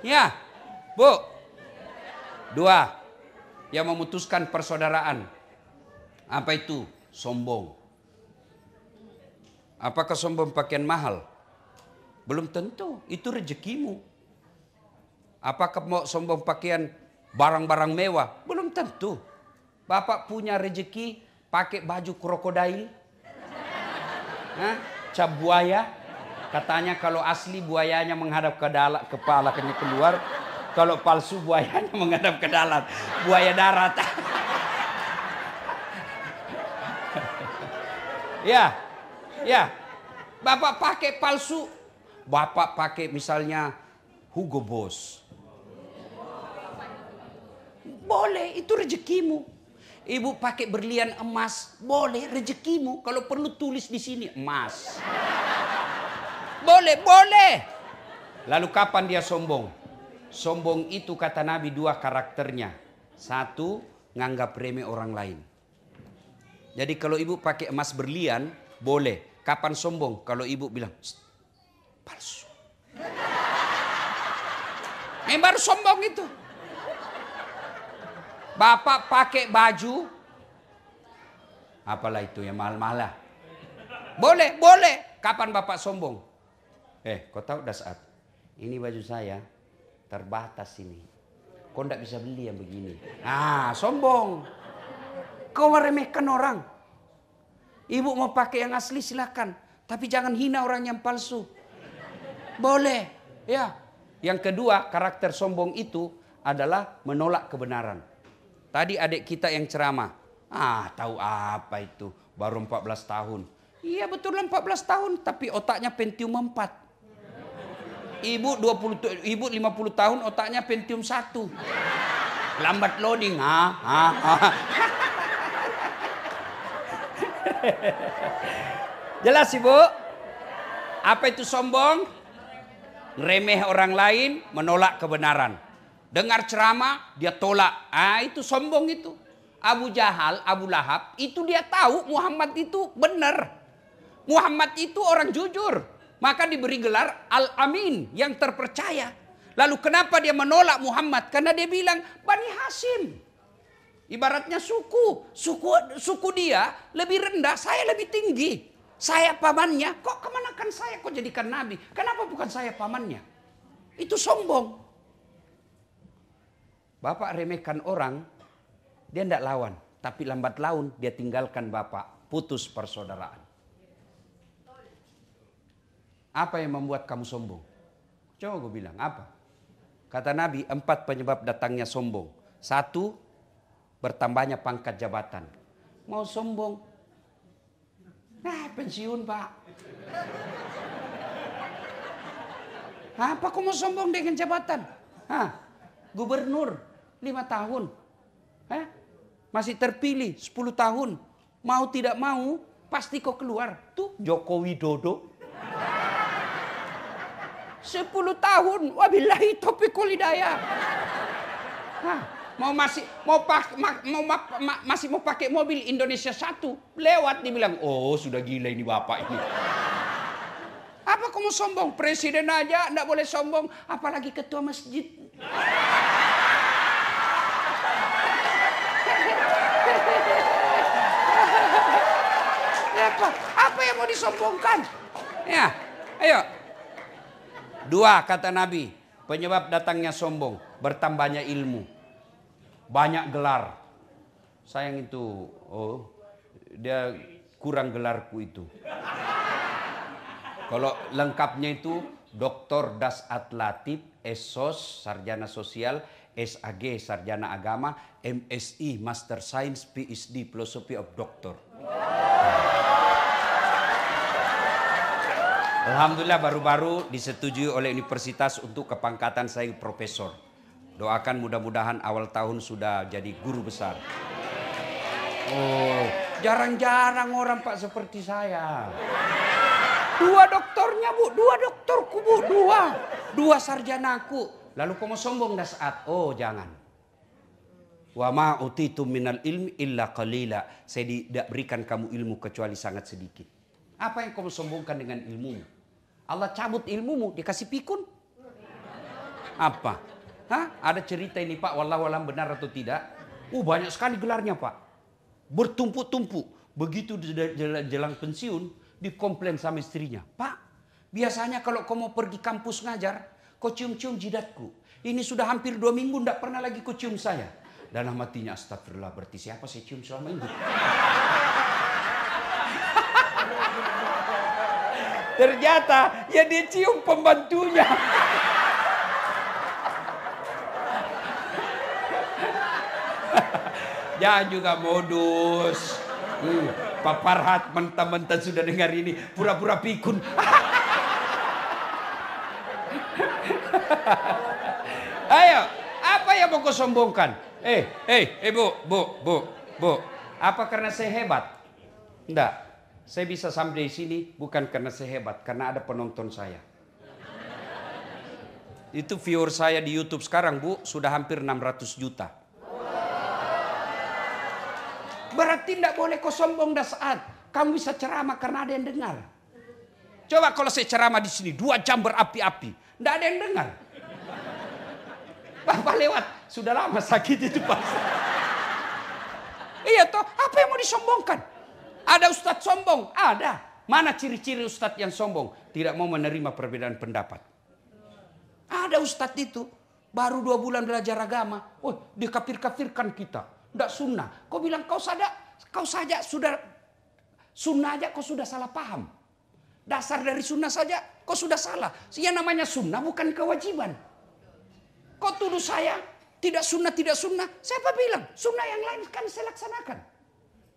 Ya, Bu. 2. Yang memutuskan persaudaraan. Apa itu? Sombong. Apakah sombong pakaian mahal? Belum tentu, itu rezekimu. Apakah mau sombong pakaian barang-barang mewah? Belum tentu. Bapak punya rezeki pakai baju krokodil, cap buaya. Katanya kalau asli buayanya menghadap ke dalam, kepalanya keluar. Kalau palsu buayanya menghadap ke dalam. Buaya darat. Ya, ya. Bapak pakai palsu. Bapak pakai misalnya Hugo Boss. Boleh, itu rezekimu. Ibu pakai berlian emas, boleh, rezekimu. Kalau perlu tulis di sini emas. Boleh, boleh. Lalu kapan dia sombong? Sombong itu kata Nabi 2 karakternya. 1, nganggap remeh orang lain. Jadi kalau ibu pakai emas berlian, boleh. Kapan sombong? Kalau ibu bilang, palsu. Baru sombong itu. Bapak pakai baju, apalah itu yang mahal-mahal. Boleh, boleh. Kapan bapak sombong? Kau tahu Dasat, ini baju saya terbatas ini. Kau tidak bisa beli yang begini. Sombong. Kau meremehkan orang. Ibu mau pakai yang asli silakan, tapi jangan hina orang yang palsu. Boleh, ya. Yang kedua, karakter sombong itu adalah menolak kebenaran. Tadi adik kita yang ceramah. Tahu apa itu? Baru 14 tahun. Iya betul 14 tahun, tapi otaknya Pentium 4. Ibu 50 tahun, otaknya Pentium 1. Lambat loading. Jelas Ibu? Apa itu sombong? Remeh orang lain, menolak kebenaran. Dengar ceramah, dia tolak. Itu sombong itu. Abu Jahal, Abu Lahab, itu dia tahu Muhammad itu benar. Muhammad itu orang jujur. Maka diberi gelar Al-Amin, yang terpercaya. Lalu kenapa dia menolak Muhammad? Karena dia bilang, Bani Hashim. Ibaratnya suku dia lebih rendah, saya lebih tinggi. Saya pamannya, kok kemanakan saya kok jadikan nabi? Kenapa bukan saya pamannya? Itu sombong. Bapak remehkan orang, dia tidak lawan. Tapi lambat laun dia tinggalkan bapak, putus persaudaraan. Apa yang membuat kamu sombong? Coba gue bilang, apa? Kata Nabi, 4 penyebab datangnya sombong. 1, bertambahnya pangkat jabatan. Mau sombong? Pensiun Pak. Apa kau mau sombong dengan jabatan? Gubernur 5 tahun. Masih terpilih 10 tahun. Mau tidak mau, pasti kau keluar. Tuh Joko Widodo. 10 tahun, wabillahi taufiq wal hidayah. Masih mau pakai mobil Indonesia 1, lewat dibilang, oh sudah gila ini bapak ini. Apa kamu sombong? Presiden aja enggak boleh sombong, apalagi ketua masjid. Apa yang mau disombongkan? Ya, ayo. 2 kata Nabi, penyebab datangnya sombong. bertambahnya ilmu. Banyak gelar. Sayang itu, dia kurang gelarku itu. Kalau lengkapnya itu Dr. Dasat Latif, SSOS, Sarjana Sosial, SAG, Sarjana Agama, MSI, Master Science, PhD, Philosophy of Doctor. Alhamdulillah baru-baru disetujui oleh universitas untuk kepangkatan saya profesor. Doakan mudah-mudahan awal tahun sudah jadi guru besar. Oh, jarang-jarang orang Pak seperti saya. 2 doktornya Bu, 2 doktorku Bu, 2 sarjanaku. Lalu kamu sombong Dasat? Oh jangan. Wa ma utitum minal ilmi illa qalila. Saya tidak berikan kamu ilmu kecuali sangat sedikit. Apa yang kamu sombongkan dengan ilmumu? Allah cabut ilmumu, dikasih pikun. Apa? Hah? Ada cerita ini Pak, wallahu alam benar atau tidak? Banyak sekali gelarnya Pak. Bertumpuk-tumpuk. Begitu jelang pensiun, dikomplain sama istrinya. Pak, biasanya kalau kau mau pergi kampus ngajar, kau cium-cium jidatku. Ini sudah hampir 2 minggu tidak pernah lagi kau cium saya. Dalam hatinya, astagfirullah, berarti siapa saya cium selama ini? Ternyata ya dia cium pembantunya. Jangan juga modus. Pak Farhat mentah-mentah sudah dengar ini, pura-pura pikun. Ayo, apa yang mau kau sombongkan? Bu. Apa karena saya hebat? Enggak. Saya bisa sampai di sini bukan karena saya hebat, karena ada penonton saya. Itu viewer saya di YouTube sekarang, Bu, sudah hampir 600 juta. Berarti tidak boleh kau sombong Dasat. Kamu bisa ceramah karena ada yang dengar. Coba kalau saya ceramah di sini 2 jam berapi-api, tidak ada yang dengar. Bapak lewat, sudah lama sakit itu Pak. Iya toh, apa yang mau disombongkan? Ada ustadz sombong? Ada. Mana ciri-ciri ustadz yang sombong? Tidak mau menerima perbedaan pendapat. Ada ustadz itu baru 2 bulan belajar agama. Dikafir-kafirkan kita. Tidak sunnah. Kau bilang kau saja sudah sunnah aja kau sudah salah paham. Dasar dari sunnah saja kau sudah salah. Yang namanya sunnah bukan kewajiban. Kau tuduh saya tidak sunnah. Siapa bilang? Sunnah yang lain kan saya laksanakan.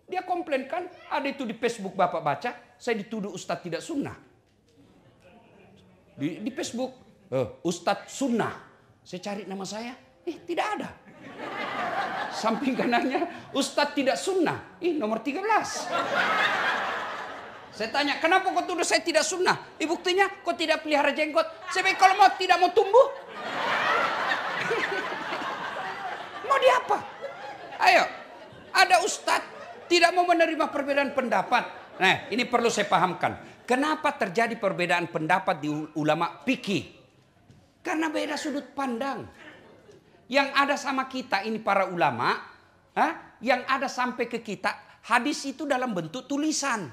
Dia komplain kan, ada itu di Facebook Bapak baca, saya dituduh Ustadz tidak sunnah. Di Facebook, Ustadz sunnah. Saya cari nama saya, tidak ada. Samping kanannya, Ustadz tidak sunnah. Nomor 13. Saya tanya, kenapa kau tuduh saya tidak sunnah? Buktinya, kau tidak pelihara jenggot. Saya bilang, kalau tidak mau tumbuh. Mau diapa? Ayo, ada Ustadz tidak mau menerima perbedaan pendapat. Nah, ini perlu saya pahamkan. Kenapa terjadi perbedaan pendapat di ulama fikih? Karena beda sudut pandang. Yang ada sama kita ini para ulama, yang ada sampai ke kita, hadis itu dalam bentuk tulisan.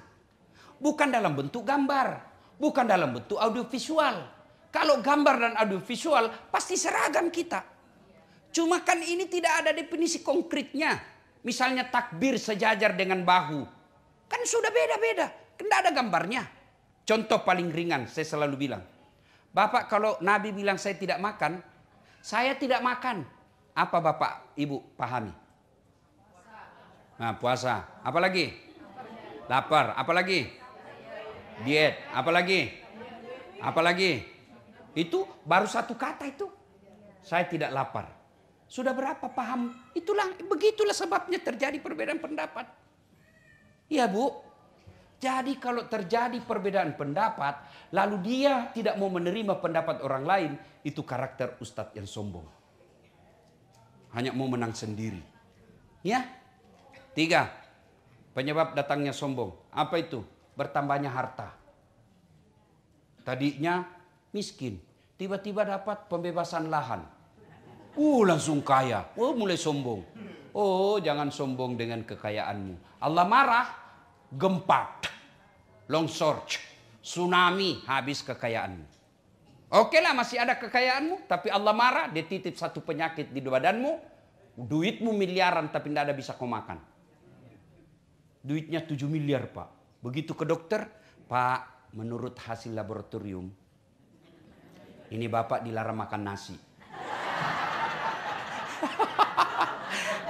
Bukan dalam bentuk gambar. Bukan dalam bentuk audiovisual. Kalau gambar dan audiovisual pasti seragam kita. Cuma kan ini tidak ada definisi konkretnya. Misalnya takbir sejajar dengan bahu. Kan sudah beda-beda. Tidak ada gambarnya. Contoh paling ringan saya selalu bilang. Bapak kalau Nabi bilang saya tidak makan. Saya tidak makan. Apa Bapak Ibu pahami? Nah, puasa. Apa lagi? Lapar. Apa lagi? Diet. Apa lagi? Apa lagi? Itu baru 1 kata itu. Saya tidak lapar. Sudah berapa paham? Begitulah sebabnya terjadi perbedaan pendapat. Iya Bu. Jadi kalau terjadi perbedaan pendapat, lalu dia tidak mau menerima pendapat orang lain, itu karakter ustadz yang sombong. Hanya mau menang sendiri. Ya. 3. Penyebab datangnya sombong. Apa itu? Bertambahnya harta. Tadinya miskin. Tiba-tiba dapat pembebasan lahan. Langsung kaya. Mulai sombong. Jangan sombong dengan kekayaanmu. Allah marah, gempa, longsor, tsunami, habis kekayaanmu. Oke lah masih ada kekayaanmu, tapi Allah marah, dia titip satu penyakit di badanmu, duitmu miliaran tapi tidak ada bisa kau makan. Duitnya 7 miliar Pak. Begitu ke dokter, Pak menurut hasil laboratorium, ini Bapak dilarang makan nasi.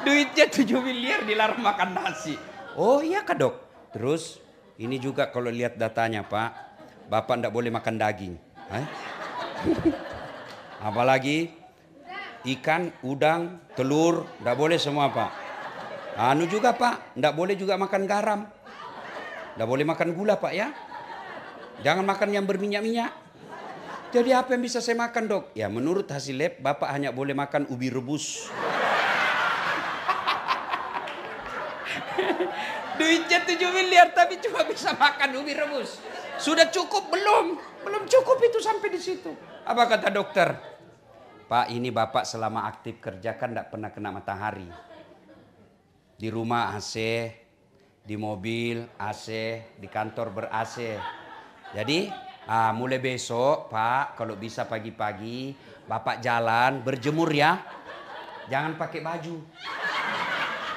Duitnya 7 miliar dilarang makan nasi. Oh iya Kak Dok. Terus ini juga kalau lihat datanya Pak, Bapak tidak boleh makan daging. Apalagi ikan, udang, telur, tidak boleh semua Pak. Anu juga Pak, tidak boleh juga makan garam. Tidak boleh makan gula Pak ya. Jangan makan yang berminyak-minyak. Jadi apa yang bisa saya makan Dok? Ya menurut hasil lab Bapak hanya boleh makan ubi rebus. Duitnya 7 miliar tapi cuma bisa makan ubi rebus. Sudah cukup belum? Belum cukup itu sampai di situ. Apa kata dokter? Pak ini Bapak selama aktif kerja kan tidak pernah kena matahari. Di rumah AC, di mobil AC, di kantor ber-AC. Jadi mulai besok Pak kalau bisa pagi-pagi Bapak jalan berjemur ya. Jangan pakai baju.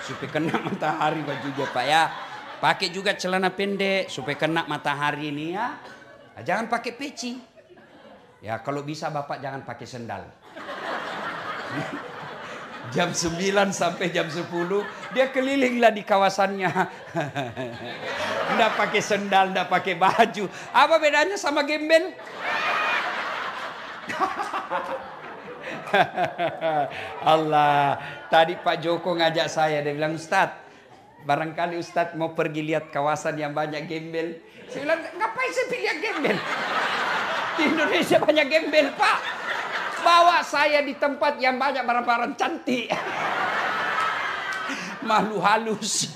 Supaya kena matahari bajunya Pak ya. Pakai juga celana pendek supaya kena matahari ini ya. Jangan pakai peci. Ya kalau bisa Bapak jangan pakai sendal. Jam 9 sampai jam 10 dia kelilinglah di kawasannya. Nggak pakai sendal, nggak pakai baju. Apa bedanya sama gembel? Allah, tadi Pak Joko ngajak saya, dia bilang Ustadz, barangkali Ustadz mau pergi lihat kawasan yang banyak gembel. Saya bilang ngapain saya pilih gembel? Di Indonesia banyak gembel Pak. Bawa saya di tempat yang banyak barang-barang cantik. Malu halus.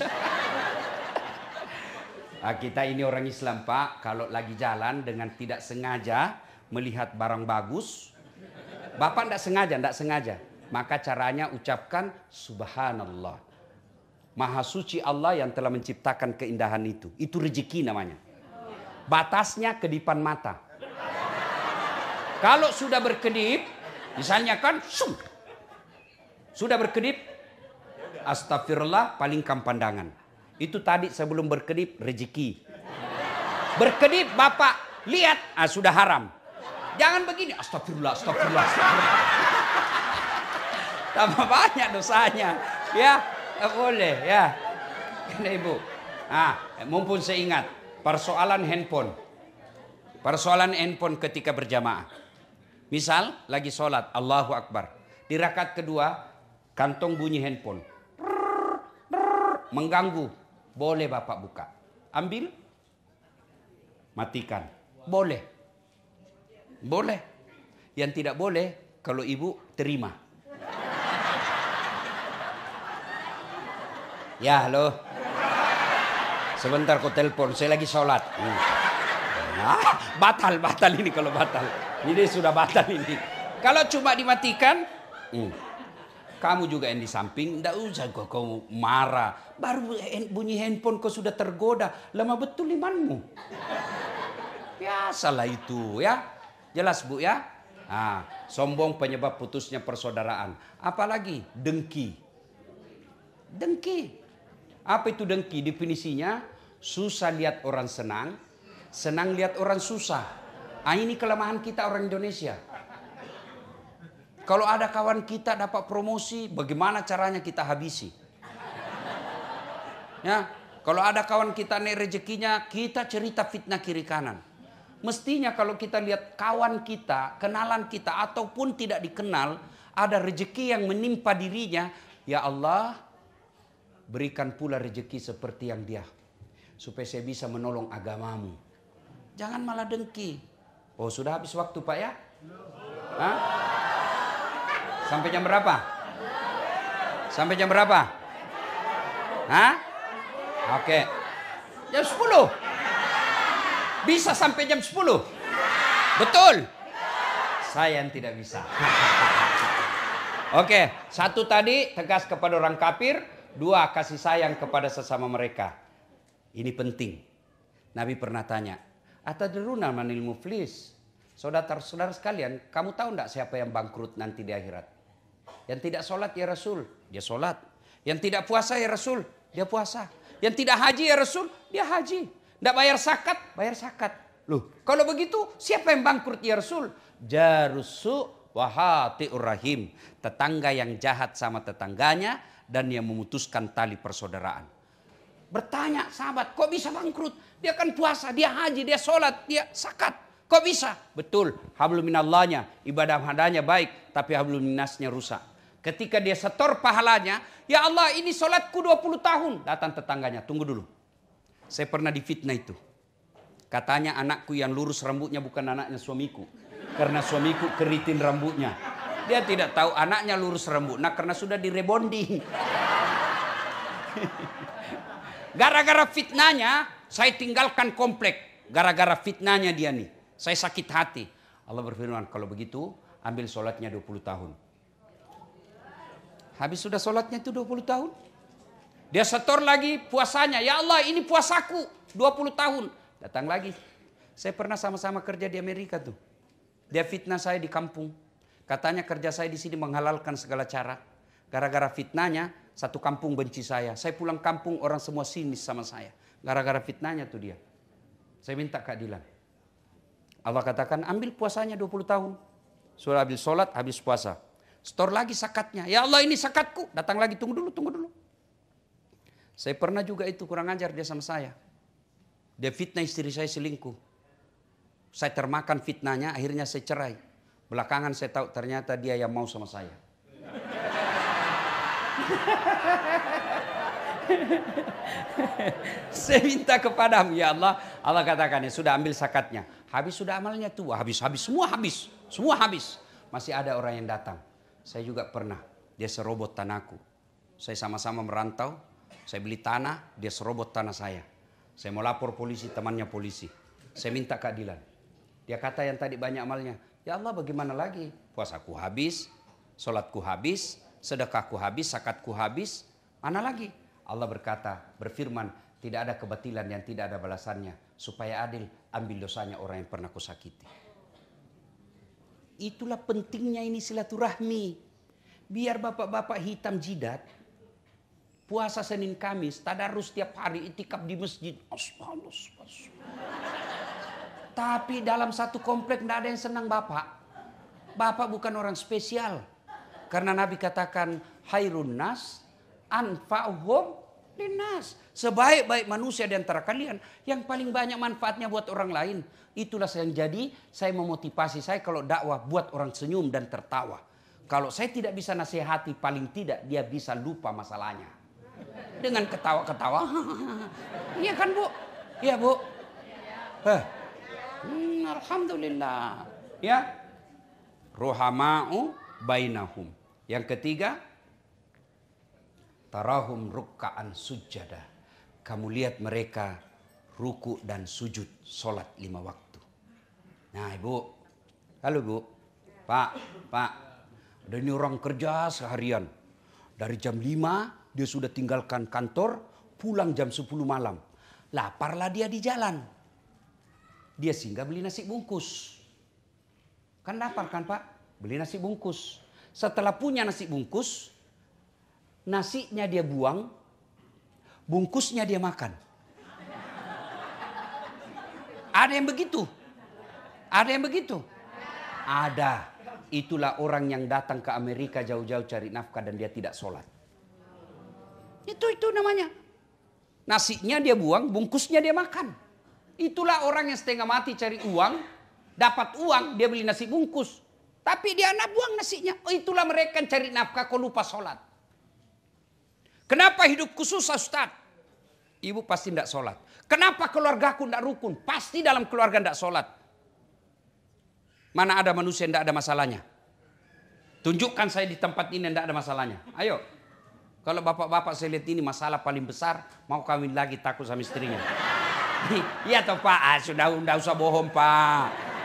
Nah, kita ini orang Islam Pak, kalau lagi jalan dengan tidak sengaja melihat barang bagus, Bapak tidak sengaja. Maka caranya ucapkan Subhanallah. Maha suci Allah yang telah menciptakan keindahan itu. Itu rezeki namanya. Batasnya kedipan mata. Kalau sudah berkedip, misalnya kan, sudah berkedip, astagfirullah, palingkan pandangan. Itu tadi sebelum berkedip, rezeki. Berkedip, Bapak lihat, sudah haram. Jangan begini, astagfirullah. Tambah banyak dosanya. Ya, boleh ya. Karena Ibu. Mumpun saya ingat, persoalan handphone ketika berjamaah. Misal lagi sholat, Allahu Akbar. Di rakaat kedua, kantong bunyi handphone. Mengganggu. Boleh Bapak buka. Ambil. Matikan. Boleh. Yang tidak boleh, kalau Ibu terima. Ya, halo. Sebentar kau telepon, saya lagi sholat. Batal ini kalau batal. Ini sudah batal ini. Kalau cuma dimatikan, kamu juga yang di samping, tidak usah kau marah. Baru bunyi handphone kau sudah tergoda. Lama betul imanmu. Biasalah itu ya. Jelas Bu ya. Sombong penyebab putusnya persaudaraan. Apalagi dengki. Apa itu dengki? Definisinya susah lihat orang senang, senang lihat orang susah. Ini kelemahan kita orang Indonesia. Kalau ada kawan kita dapat promosi, bagaimana caranya kita habisi? Ya, kalau ada kawan kita naik rezekinya, kita cerita fitnah kiri kanan. Mestinya kalau kita lihat kawan kita, kenalan kita ataupun tidak dikenal, ada rezeki yang menimpa dirinya, ya Allah, berikan pula rezeki seperti yang dia, supaya saya bisa menolong agamamu. Jangan malah dengki. Oh sudah habis waktu Pak ya? Sampai jam berapa? Oke. Jam 10. Bisa sampai jam 10? Betul? Saya yang tidak bisa. Oke, 1 tadi tegas kepada orang kafir, 2 kasih sayang kepada sesama mereka. Ini penting. Nabi pernah tanya, atadruna manil muflis? Saudara-saudara sekalian, kamu tahu enggak siapa yang bangkrut nanti di akhirat? Yang tidak sholat ya Rasul, dia sholat. Yang tidak puasa ya Rasul, dia puasa. Yang tidak haji ya Rasul, dia haji. Tidak bayar zakat. Loh, kalau begitu siapa yang bangkrut ya Rasul? Jarusu wahati'ur rahim. Tetangga yang jahat sama tetangganya dan yang memutuskan tali persaudaraan. Bertanya sahabat, kok bisa bangkrut? Dia kan puasa, dia haji, dia sholat, dia zakat. Kok bisa? Betul, hablum minallahnya, ibadah hadanya baik, tapi hablum minasnya rusak. Ketika dia setor pahalanya, ya Allah ini sholatku 20 tahun. Datang tetangganya, tunggu dulu. Saya pernah difitnah itu. Katanya anakku yang lurus rambutnya bukan anaknya suamiku. Karena suamiku keritin rambutnya. Dia tidak tahu anaknya lurus rambut. Nah karena sudah direbonding. Gara-gara fitnahnya, saya tinggalkan komplek. Gara-gara fitnahnya dia nih. Saya sakit hati. Allah berfirman, kalau begitu ambil sholatnya 20 tahun. Habis sudah sholatnya itu 20 tahun. Dia setor lagi puasanya. Ya Allah ini puasaku 20 tahun. Datang lagi. Saya pernah sama-sama kerja di Amerika tuh. Dia fitnah saya di kampung. Katanya kerja saya di sini menghalalkan segala cara. Gara-gara fitnahnya satu kampung benci saya. Saya pulang kampung orang semua sinis sama saya. Gara-gara fitnahnya tuh dia. Saya minta keadilan. Allah katakan ambil puasanya 20 tahun. Sudah habis sholat, habis puasa. Store lagi zakatnya. Ya Allah ini zakatku. Datang lagi, tunggu dulu. Saya pernah juga itu kurang ajar dia sama saya. Dia fitnah istri saya selingkuh. Saya termakan fitnahnya, akhirnya saya cerai. Belakangan saya tahu ternyata dia yang mau sama saya. Saya minta kepadamu ya Allah. Allah katakan ya sudah ambil zakatnya. Habis sudah amalnya tua, habis. Semua habis. Masih ada orang yang datang. Saya juga pernah. Dia serobot tanahku. Saya sama-sama merantau. Saya beli tanah, dia serobot tanah saya. Saya mau lapor polisi, temannya polisi. Saya minta keadilan. Dia kata yang tadi banyak amalnya. Ya Allah bagaimana lagi? Puasaku habis, sholatku habis, sedekahku habis, zakatku habis. Mana lagi? Allah berfirman, tidak ada kebatilan yang tidak ada balasannya. Supaya adil, ambil dosanya orang yang pernah kusakiti. Itulah pentingnya ini silaturahmi. Biar bapak-bapak hitam jidat, puasa Senin Kamis, tadarus setiap hari, itikaf di masjid. Tapi dalam satu komplek tidak ada yang senang bapak. Bapak bukan orang spesial. Karena Nabi katakan, hairun nas anfa'uhum linnas. Sebaik-baik manusia di antara kalian yang paling banyak manfaatnya buat orang lain. Itulah yang jadi saya memotivasi saya kalau dakwah buat orang senyum dan tertawa. Kalau saya tidak bisa nasihati paling tidak dia bisa lupa masalahnya. Dengan ketawa-ketawa. Iya kan Bu? Iya Bu? Alhamdulillah. Ya. Ruhama'u bainahum. Yang ketiga, tarahum rukka'an sujada. Kamu lihat mereka ruku dan sujud solat 5 waktu. Nah Ibu, halo Bu, Pak, ada ini orang kerja seharian. Dari jam 5 dia sudah tinggalkan kantor, pulang jam 10 malam. Laparlah dia di jalan. Dia singgah beli nasi bungkus. Kan lapar kan Pak? Beli nasi bungkus. Setelah punya nasi bungkus, nasinya dia buang, bungkusnya dia makan. Ada yang begitu? Ada yang begitu? Ada. Itulah orang yang datang ke Amerika jauh-jauh cari nafkah dan dia tidak sholat. Itu namanya. Nasinya dia buang, bungkusnya dia makan. Itulah orang yang setengah mati cari uang, dapat uang, dia beli nasi bungkus. Tapi dia anak buang nasinya. Oh, itulah mereka yang cari nafkah kok lupa sholat. Kenapa hidupku susah Ustaz? Ibu pasti tidak sholat. Kenapa keluargaku tidak rukun? Pasti dalam keluarga tidak sholat. Mana ada manusia yang tidak ada masalahnya? Tunjukkan saya di tempat ini yang tidak ada masalahnya. Ayo. Kalau bapak-bapak saya lihat ini masalah paling besar, mau kawin lagi takut sama istrinya. Iya toh Pak, sudah usah bohong Pak.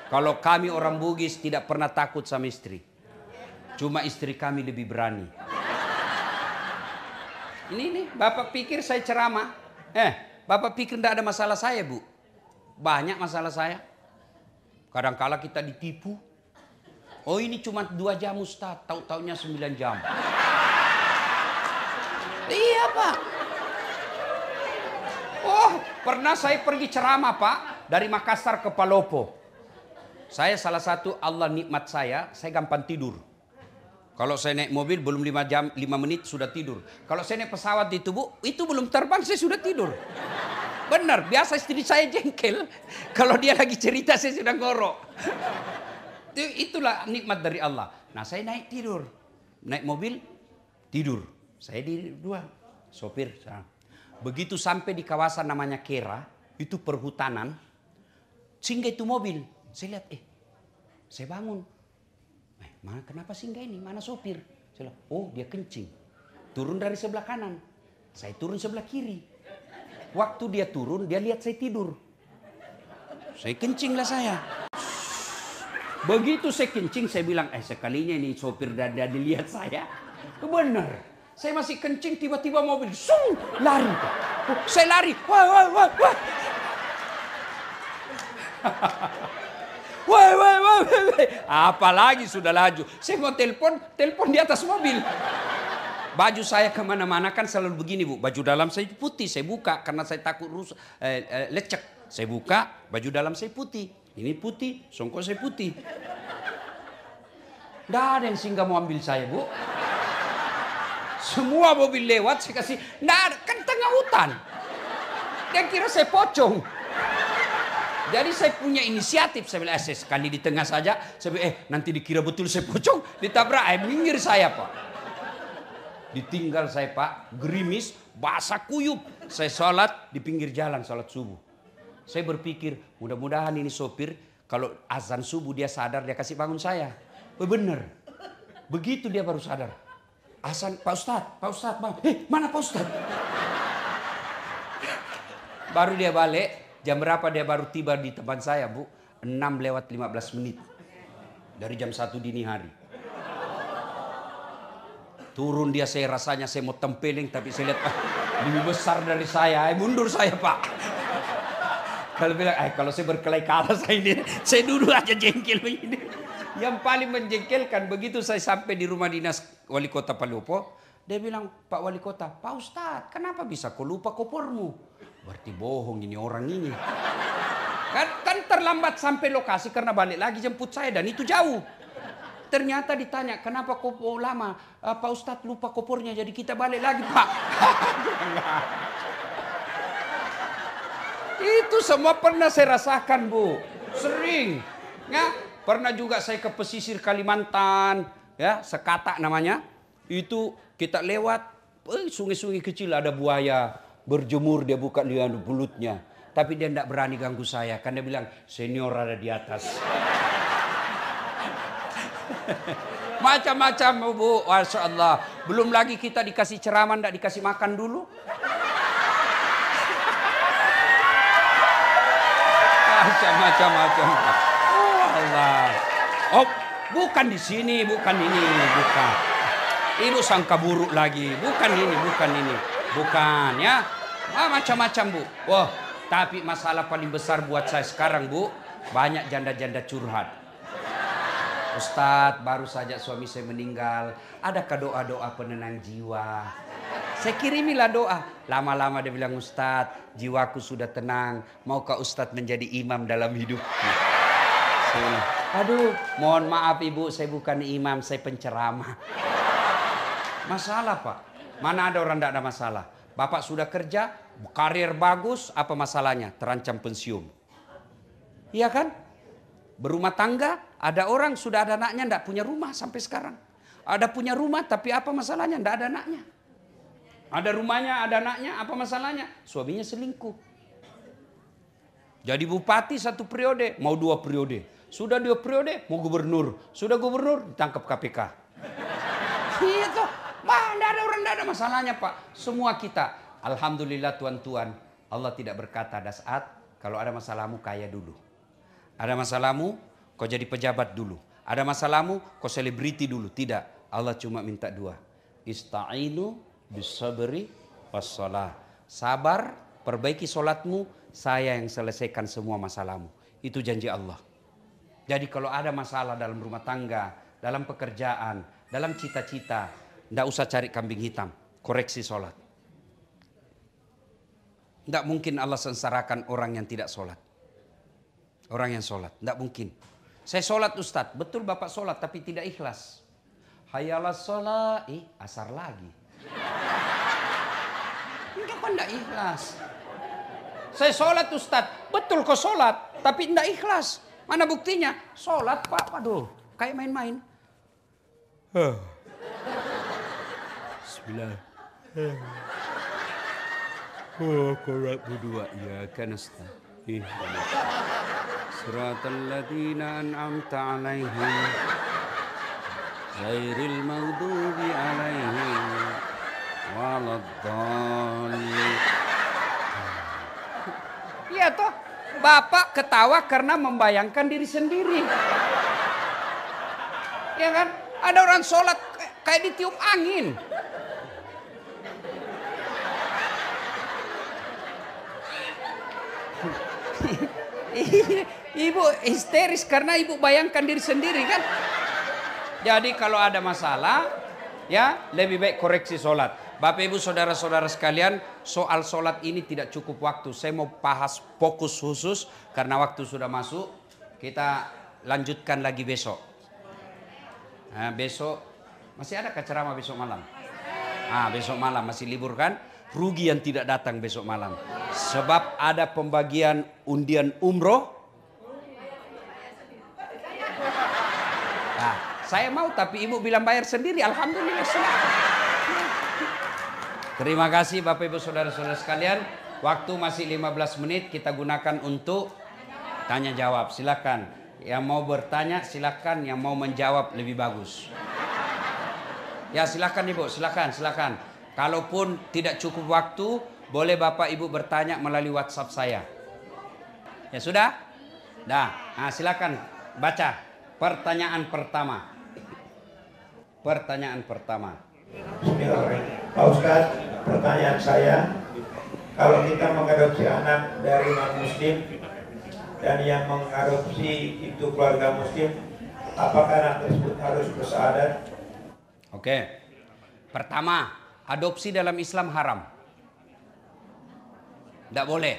Kalau kami orang Bugis tidak pernah takut sama istri. Cuma istri kami lebih berani. Ini Bapak pikir saya ceramah. Bapak pikir tidak ada masalah saya Bu? Banyak masalah saya. Kadang-kala kita ditipu. Oh ini cuma 2 jam Ustaz, tahu-taunya 9 jam. Iya Pak. Oh pernah saya pergi ceramah Pak, dari Makassar ke Palopo. Saya salah satu Allah nikmat saya gampang tidur. Kalau saya naik mobil belum 5 jam, 5 menit sudah tidur. Kalau saya naik pesawat itu Bu, itu belum terbang saya sudah tidur. Benar, biasa istri saya jengkel. Kalau dia lagi cerita saya sudah ngorok. Itulah nikmat dari Allah. Nah saya naik tidur. Naik mobil, tidur. Saya di 2, sopir. Begitu sampai di kawasan namanya Kera, itu perhutanan. Singgah itu mobil. Saya lihat, saya bangun. Mana kenapa singgah ini? Mana sopir? Saya lihat, oh dia kencing. Turun dari sebelah kanan. Saya turun sebelah kiri. Waktu dia turun, dia lihat saya tidur. Saya kencing lah saya. Begitu saya kencing, saya bilang, sekalinya ini sopir dan dilihat saya. Benar. Saya masih kencing, tiba-tiba mobil, lari. Saya lari. Wah. Wah. Apalagi sudah laju. Saya mau telepon di atas mobil. Baju saya kemana-mana kan selalu begini Bu. Baju dalam saya putih, saya buka karena saya takut lecek. Saya buka, baju dalam saya putih. Ini putih, songkok saya putih. Nggak ada yang singgah mau ambil saya Bu. Semua mobil lewat saya kasih, nggak ada, kan tengah hutan. Dia kira saya pocong. Jadi saya punya inisiatif, saya bilang sekali di tengah saja. Saya bilang nanti dikira betul saya pocong, ditabrak, minggir saya Pak. Ditinggal saya Pak, gerimis, basah kuyup. Saya sholat di pinggir jalan, sholat subuh. Saya berpikir, mudah-mudahan ini sopir, kalau azan subuh dia sadar, dia kasih bangun saya. Bener. Begitu dia baru sadar. Azan, Pak Ustadz, mana Pak Ustadz? Baru dia balik, jam berapa dia baru tiba di tempat saya Bu? 6:15 menit. Dari jam 1 dini hari. Turun dia, saya rasanya saya mau tempeling, tapi saya lihat lebih besar dari saya. Mundur saya Pak. Kalau bilang, kalau saya berkelahi ke atas saya duduk aja jengkel begini. Yang paling menjengkelkan begitu saya sampai di rumah dinas wali kota Palopo, dia bilang, Pak Wali Kota, Pak Ustadz, kenapa bisa kau lupa kopormu? Berarti bohong ini orang ini. Kan terlambat sampai lokasi karena balik lagi jemput saya dan itu jauh. Ternyata ditanya, kenapa kopor lama? Pak Ustadz lupa kopornya, jadi kita balik lagi Pak. Itu semua pernah saya rasakan Bu. Sering. Ya, pernah juga saya ke pesisir Kalimantan. Ya, Sekata namanya. Itu kita lewat, sungai-sungai kecil ada buaya. Berjemur dia buka liang bulutnya. Tapi dia tidak berani ganggu saya. Karena dia bilang, senior ada di atas. Macam-macam Bu, Masya Allah. Belum lagi kita dikasih ceramah, tidak dikasih makan dulu. Macam-macam. Oh Allah. Oh, bukan di sini, bukan ini, bukan. Ibu sangka buruk lagi, bukan ini. Bukan ya. Macam-macam Bu. Wah, tapi masalah paling besar buat saya sekarang Bu, banyak janda-janda curhat. Ustadz, baru saja suami saya meninggal. Adakah doa-doa penenang jiwa? Saya kirimilah doa. Lama-lama dia bilang, Ustadz, jiwaku sudah tenang. Maukah Ustadz menjadi imam dalam hidupku? Aduh, mohon maaf Ibu, saya bukan imam, saya penceramah. Masalah Pak. Mana ada orang tidak ada masalah. Bapak sudah kerja, karir bagus, apa masalahnya? Terancam pensiun. Iya kan? Berumah tangga, ada orang sudah ada anaknya tidak punya rumah sampai sekarang. Ada punya rumah tapi apa masalahnya? Tidak ada anaknya. Ada rumahnya, ada anaknya, apa masalahnya? Suaminya selingkuh. Jadi bupati 1 periode, mau 2 periode. Sudah 2 periode, mau gubernur. Sudah gubernur, ditangkap KPK. Itu, tidak ada orang, tidak ada masalahnya Pak. Semua kita, alhamdulillah tuan-tuan, Allah tidak berkata ada saat kalau ada masalahmu kaya dulu. Ada masalahmu, kau jadi pejabat dulu. Ada masalahmu, kau selebriti dulu. Tidak, Allah cuma minta 2. Ista'inu bisabri wassalah. Sabar, perbaiki solatmu, saya yang selesaikan semua masalahmu. Itu janji Allah. Jadi kalau ada masalah dalam rumah tangga, dalam pekerjaan, dalam cita-cita, tidak usah cari kambing hitam, koreksi sholat. Tidak mungkin Allah sengsarakan orang yang tidak sholat. Orang yang sholat, tidak mungkin. Saya sholat Ustadz, betul Bapak sholat tapi tidak ikhlas. Hayalah sholat, asar lagi. Enggak kan tidak ikhlas. Saya sholat Ustadz, betul kok sholat tapi tidak ikhlas. Mana buktinya? Sholat Pak, waduh kayak main-main. Bismillah. Korat berdua ya kan Ustaz. Siratal ladzina an'amta 'alaihim ghairil maghdubi 'alaihim waladdallin. Iya toh, Bapak ketawa karena membayangkan diri sendiri. Ya kan? Ada orang sholat kayak ditiup angin. Ibu histeris karena ibu bayangkan diri sendiri kan. Jadi kalau ada masalah ya lebih baik koreksi sholat. Bapak ibu saudara-saudara sekalian, soal sholat ini tidak cukup waktu. Saya mau bahas fokus khusus karena waktu sudah masuk. Kita lanjutkan lagi besok. Nah, besok masih ada ceramah besok malam. Besok malam masih libur kan? Rugi yang tidak datang besok malam. Sebab ada pembagian undian umroh. Nah, saya mau tapi ibu bilang bayar sendiri. Alhamdulillah. Terima kasih Bapak Ibu Saudara-saudara sekalian. Waktu masih 15 menit kita gunakan untuk tanya jawab. Silakan. Yang mau bertanya silakan. Yang mau menjawab lebih bagus. Ya silakan Ibu. Silakan. Kalaupun tidak cukup waktu, boleh Bapak Ibu bertanya melalui WhatsApp saya. Ya sudah? Nah, silakan baca pertanyaan pertama. Pertanyaan pertama. Bismillahirrahmanirrahim. Pak Ustadz, pertanyaan saya, kalau kita mengadopsi anak dari non-muslim dan yang mengadopsi itu keluarga muslim, apakah anak tersebut harus bersyahadat? Oke. Pertama, adopsi dalam Islam haram. Tidak boleh.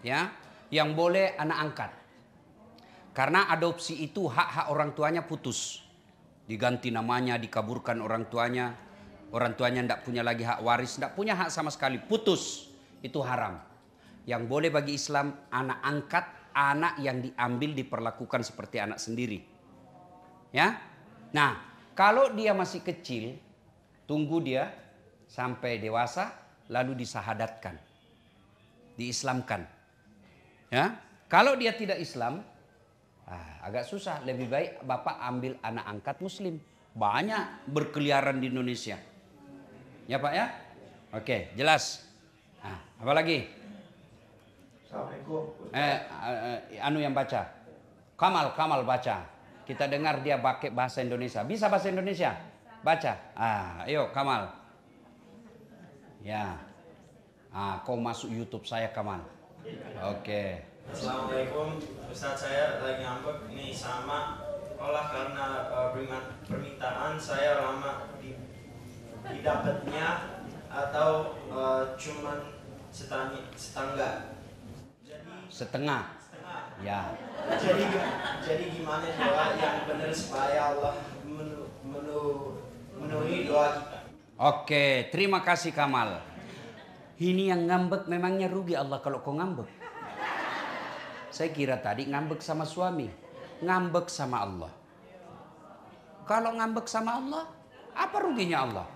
Ya, yang boleh anak angkat. Karena adopsi itu hak-hak orang tuanya putus. Diganti namanya, dikaburkan orang tuanya. Orang tuanya tidak punya lagi hak waris, tidak punya hak sama sekali, putus. Itu haram. Yang boleh bagi Islam anak angkat, anak yang diambil diperlakukan seperti anak sendiri. Ya. Nah, kalau dia masih kecil, tunggu dia sampai dewasa lalu disahadatkan. Diislamkan. Ya. Kalau dia tidak Islam, agak susah. Lebih baik Bapak ambil anak angkat muslim. Banyak berkeliaran di Indonesia. Ya Pak ya? Oke, jelas. Apa lagi? Assalamualaikum. Anu yang baca. Kamal baca. Kita dengar dia pakai bahasa Indonesia. Bisa bahasa Indonesia? Baca. Ayo Kamal. Ya. Kau masuk YouTube saya Kamal. Oke. Assalamualaikum, Ustaz, saya lagi ngambek nih sama karena permintaan saya lama didapatnya atau cuman setengah. Setengah. Ya. Jadi gimana doa yang benar supaya Allah memenuhi doa kita? Oke, terima kasih Kamal. Ini yang ngambek memangnya rugi Allah kalau kau ngambek. Saya kira tadi ngambek sama suami, ngambek sama Allah. Kalau ngambek sama Allah, apa ruginya Allah?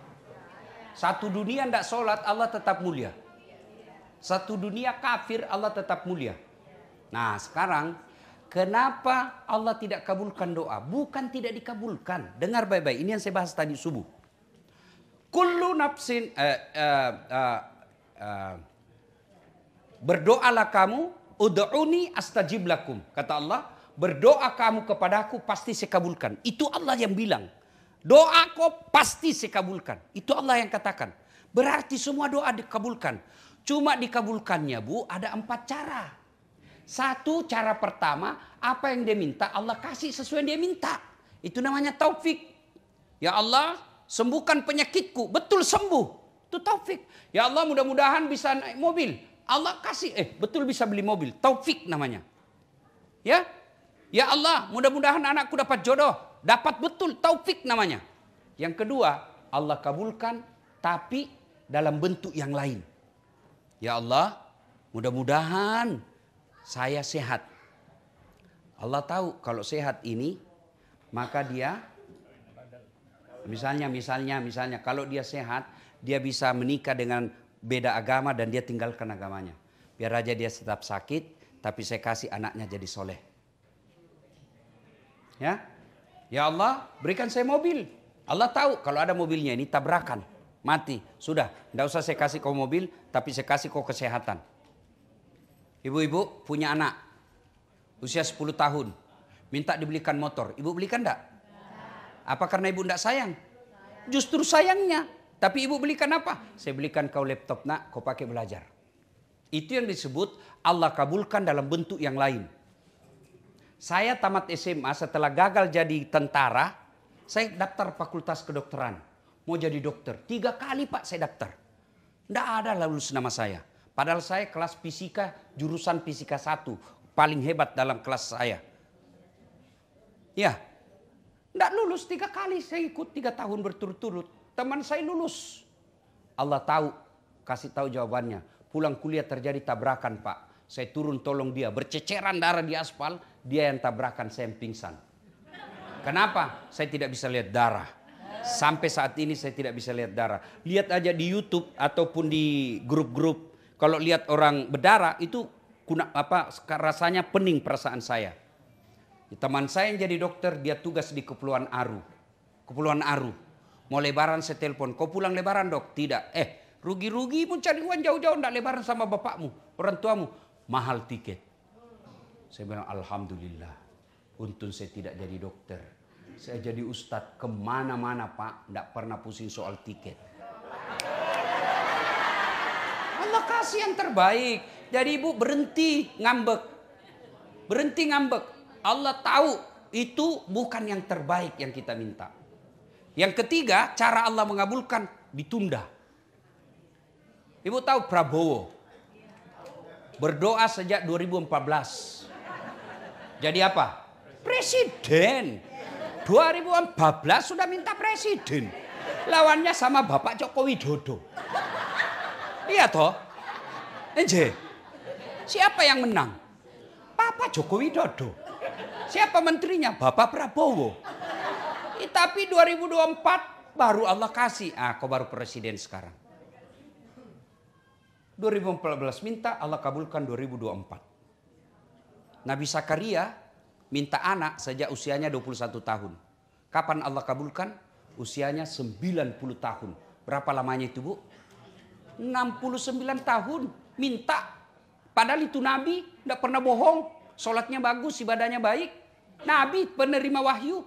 Satu dunia tidak sholat, Allah tetap mulia. Satu dunia kafir, Allah tetap mulia. Nah sekarang, kenapa Allah tidak kabulkan doa? Bukan tidak dikabulkan. Dengar baik-baik, ini yang saya bahas tadi subuh. Kullu nafsin, berdoalah kamu, ud'uni astajib lakum. Kata Allah, berdoa kamu kepadaku pasti saya kabulkan. Itu Allah yang bilang. Doa kau pasti saya kabulkan. Itu Allah yang katakan. Berarti semua doa dikabulkan. Cuma dikabulkannya Bu ada 4 cara. Satu, cara pertama, apa yang dia minta Allah kasih sesuai yang dia minta. Itu namanya taufik. Ya Allah, sembuhkan penyakitku. Betul sembuh. Itu taufik. Ya Allah, mudah-mudahan bisa naik mobil. Allah kasih, betul bisa beli mobil. Taufik namanya. Ya. Ya Allah, mudah-mudahan anakku dapat jodoh. Dapat betul, taufik namanya. Yang kedua, Allah kabulkan tapi dalam bentuk yang lain. Ya Allah, mudah-mudahan saya sehat. Allah tahu kalau sehat ini, maka dia misalnya kalau dia sehat, dia bisa menikah dengan beda agama dan dia tinggalkan agamanya. Biar aja dia tetap sakit, tapi saya kasih anaknya jadi soleh. Ya, ya Allah, berikan saya mobil. Allah tahu kalau ada mobilnya ini tabrakan, mati, sudah, tidak usah saya kasih kau mobil, tapi saya kasih kau kesehatan. Ibu-ibu punya anak, usia 10 tahun, minta dibelikan motor, ibu belikan enggak? Apa karena ibu enggak sayang? Justru sayangnya. Tapi ibu belikan apa? Saya belikan kau laptop nak, kau pakai belajar. Itu yang disebut Allah kabulkan dalam bentuk yang lain. Saya tamat SMA setelah gagal jadi tentara, saya daftar fakultas kedokteran. Mau jadi dokter. 3 kali Pak saya daftar. Tidak ada lulus nama saya. Padahal saya kelas fisika, jurusan fisika 1. Paling hebat dalam kelas saya. Ya. Tidak lulus 3 kali. Saya ikut 3 tahun berturut-turut. Teman saya lulus. Allah tahu. Kasih tahu jawabannya. Pulang kuliah terjadi tabrakan Pak. Saya turun tolong dia. Berceceran darah di aspal. Dia yang tabrakan, saya yang pingsan. Kenapa? Saya tidak bisa lihat darah. Sampai saat ini saya tidak bisa lihat darah. Lihat aja di YouTube ataupun di grup-grup. Kalau lihat orang berdarah itu rasanya pening perasaan saya. Teman saya yang jadi dokter, dia tugas di Kepulauan Aru. Kepulauan Aru. Mau lebaran saya telepon, kau pulang lebaran dok? Tidak. Rugi-rugi pun cari uang jauh-jauh, enggak lebaran sama bapakmu, orang tuamu. Mahal tiket. Saya bilang alhamdulillah. Untung saya tidak jadi dokter. Saya jadi ustadz kemana-mana Pak. Enggak pernah pusing soal tiket. Allah kasih yang terbaik. Jadi ibu berhenti ngambek. Berhenti ngambek. Allah tahu itu bukan yang terbaik yang kita minta. Yang ketiga, cara Allah mengabulkan ditunda. Ibu tahu Prabowo berdoa sejak 2014. Jadi apa? Presiden. 2014 sudah minta presiden. Lawannya sama Bapak Joko Widodo. Iya toh? Siapa yang menang? Bapak Joko Widodo. Siapa menterinya? Bapak Prabowo. Tapi 2024 baru Allah kasih. Kau baru presiden sekarang. 2014 minta, Allah kabulkan 2024. Nabi Zakaria minta anak sejak usianya 21 tahun. Kapan Allah kabulkan? Usianya 90 tahun. Berapa lamanya itu Bu? 69 tahun minta. Padahal itu Nabi, tidak pernah bohong. Sholatnya bagus, ibadahnya baik. Nabi penerima wahyu.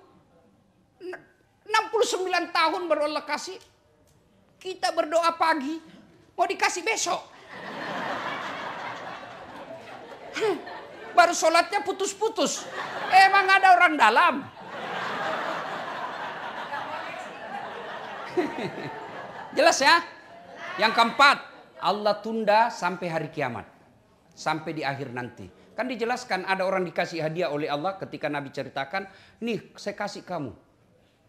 69 tahun baru Allah kasih. Kita berdoa pagi, mau dikasih besok. Baru sholatnya putus-putus. Emang ada orang dalam? Jelas ya? Yang keempat, Allah tunda sampai hari kiamat. Sampai di akhir nanti. Kan dijelaskan ada orang dikasih hadiah oleh Allah ketika Nabi ceritakan, nih saya kasih kamu.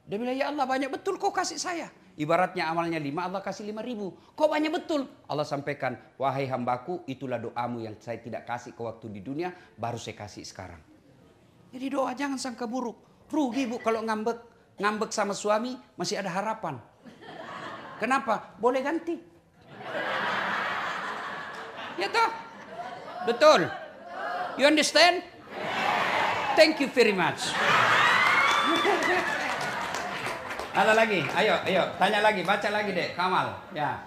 Dia bilang, ya Allah banyak betul kau kasih saya. Ibaratnya amalnya 5, Allah kasih 5.000. Kau banyak betul. Allah sampaikan, wahai hambaku, itulah doamu yang saya tidak kasih ke waktu di dunia, baru saya kasih sekarang. Jadi doa jangan sangka buruk. Rugi Bu kalau ngambek. Ngambek sama suami masih ada harapan. Kenapa? Boleh ganti. Ya toh? Betul. You understand? Thank you very much. Ada lagi? Ayo, tanya lagi, baca lagi deh, Kamal. Ya.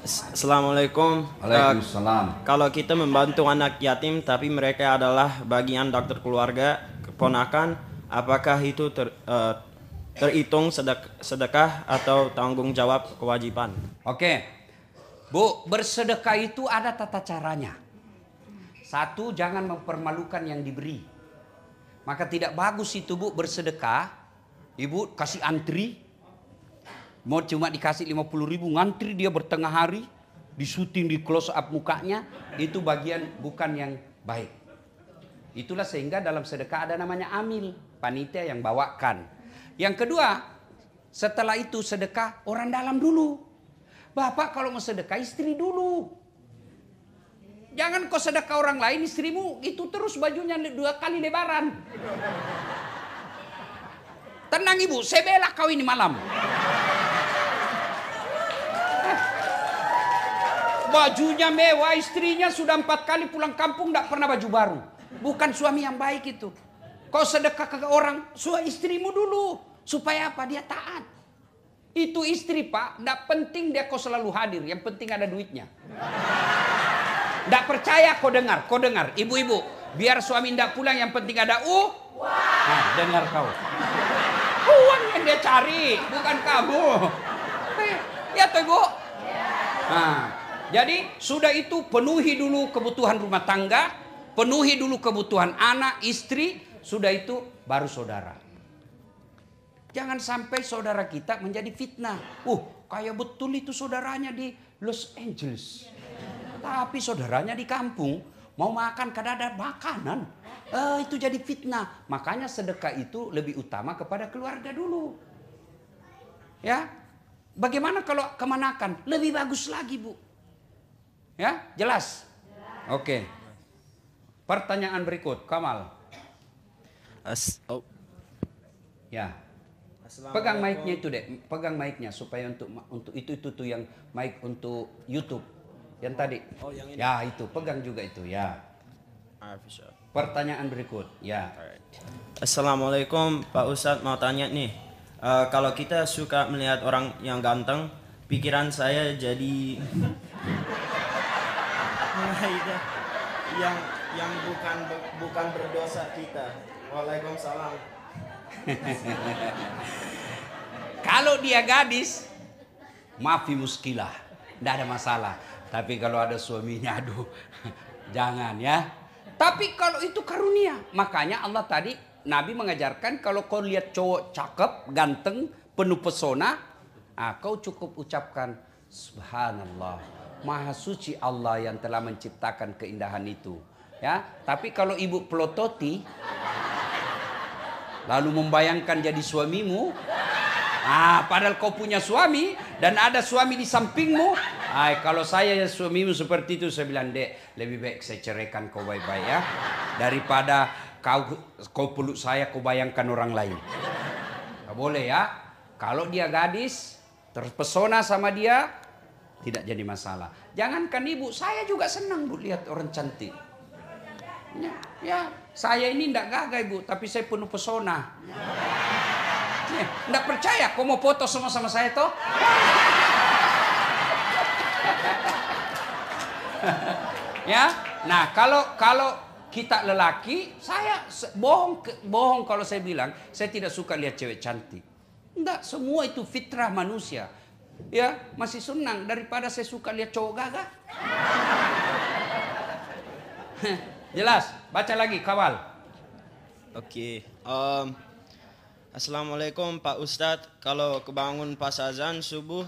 Assalamualaikum. Waalaikumsalam. Kalau kita membantu anak yatim tapi mereka adalah bagian dokter keluarga, keponakan, apakah itu terhitung sedekah atau tanggung jawab kewajiban? Oke. Bu, bersedekah itu ada tata caranya. Satu, jangan mempermalukan yang diberi. Maka tidak bagus itu Bu bersedekah. Ibu kasih antri. Mau cuma dikasih 50.000 ngantri dia bertengah hari. Disuting di close up mukanya. Itu bagian bukan yang baik. Itulah sehingga dalam sedekah ada namanya amil. Panitia yang bawakan. Yang kedua, setelah itu sedekah orang dalam dulu. Bapak kalau mau sedekah istri dulu. Jangan kau sedekah orang lain istrimu itu terus bajunya 2 kali lebaran. Tenang ibu, saya bela kau ini malam. Bajunya mewah, istrinya sudah 4 kali pulang kampung tidak pernah baju baru. Bukan suami yang baik itu. Kau sedekah ke orang, istrimu dulu. Supaya apa? Dia taat. Itu istri Pak, tidak penting dia kau selalu hadir. Yang penting ada duitnya. Tidak percaya kau dengar. Ibu-ibu, biar suami tidak pulang yang penting ada Nah, dengar kau. Uang yang dia cari, bukan kamu. Ya toh Ibu? Nah, jadi sudah itu penuhi dulu kebutuhan rumah tangga, penuhi dulu kebutuhan anak, istri, sudah itu baru saudara. Jangan sampai saudara kita menjadi fitnah. Kayak betul itu saudaranya di Los Angeles. Tapi saudaranya di kampung mau makan kadang ada makanan. Itu jadi fitnah. Makanya sedekah itu lebih utama kepada keluarga dulu. Ya, bagaimana kalau kemanakan? Lebih bagus lagi Bu. Ya, jelas? Oke. Pertanyaan berikut, Kamal. Ya. Pegang mic-nya itu dek, pegang mic-nya supaya untuk itu tuh yang mic untuk YouTube. Yang tadi. Yang ini. Ya, itu pegang juga itu, ya. Pertanyaan berikut, ya. Assalamualaikum Pak Ustadz, mau tanya nih. Kalau kita suka melihat orang yang ganteng, pikiran saya jadi yang bukan berdosa kita. Waalaikumsalam. Kalau dia gadis, maafi muskilah, tidak ada masalah. Tapi kalau ada suaminya, aduh, jangan ya. Tapi kalau itu karunia, makanya Allah tadi Nabi mengajarkan kalau kau lihat cowok cakep, ganteng, penuh pesona, kau cukup ucapkan Subhanallah, Maha Suci Allah yang telah menciptakan keindahan itu. Ya, tapi kalau ibu pelototi, lalu membayangkan jadi suamimu, padahal kau punya suami dan ada suami di sampingmu. Kalau saya suamimu seperti itu, saya bilang, Dek, lebih baik saya ceraikan kau baik-baik ya, daripada kau peluk saya, kau bayangkan orang lain. Gak boleh ya. Kalau dia gadis, terpesona sama dia, tidak jadi masalah. Jangankan ibu, saya juga senang Bu lihat orang cantik. Ya, saya ini tidak gagah Ibu, tapi saya penuh pesona. Tidak percaya, kau mau foto sama-sama saya toh? Ya, nah kalau kita lelaki, saya bohong kalau saya bilang saya tidak suka lihat cewek cantik. Enggak, semua itu fitrah manusia. Ya, masih senang daripada saya suka lihat cowok gagah. Jelas, baca lagi, kawal. Oke. Assalamualaikum Pak Ustadz, kalau kebangun pas azan subuh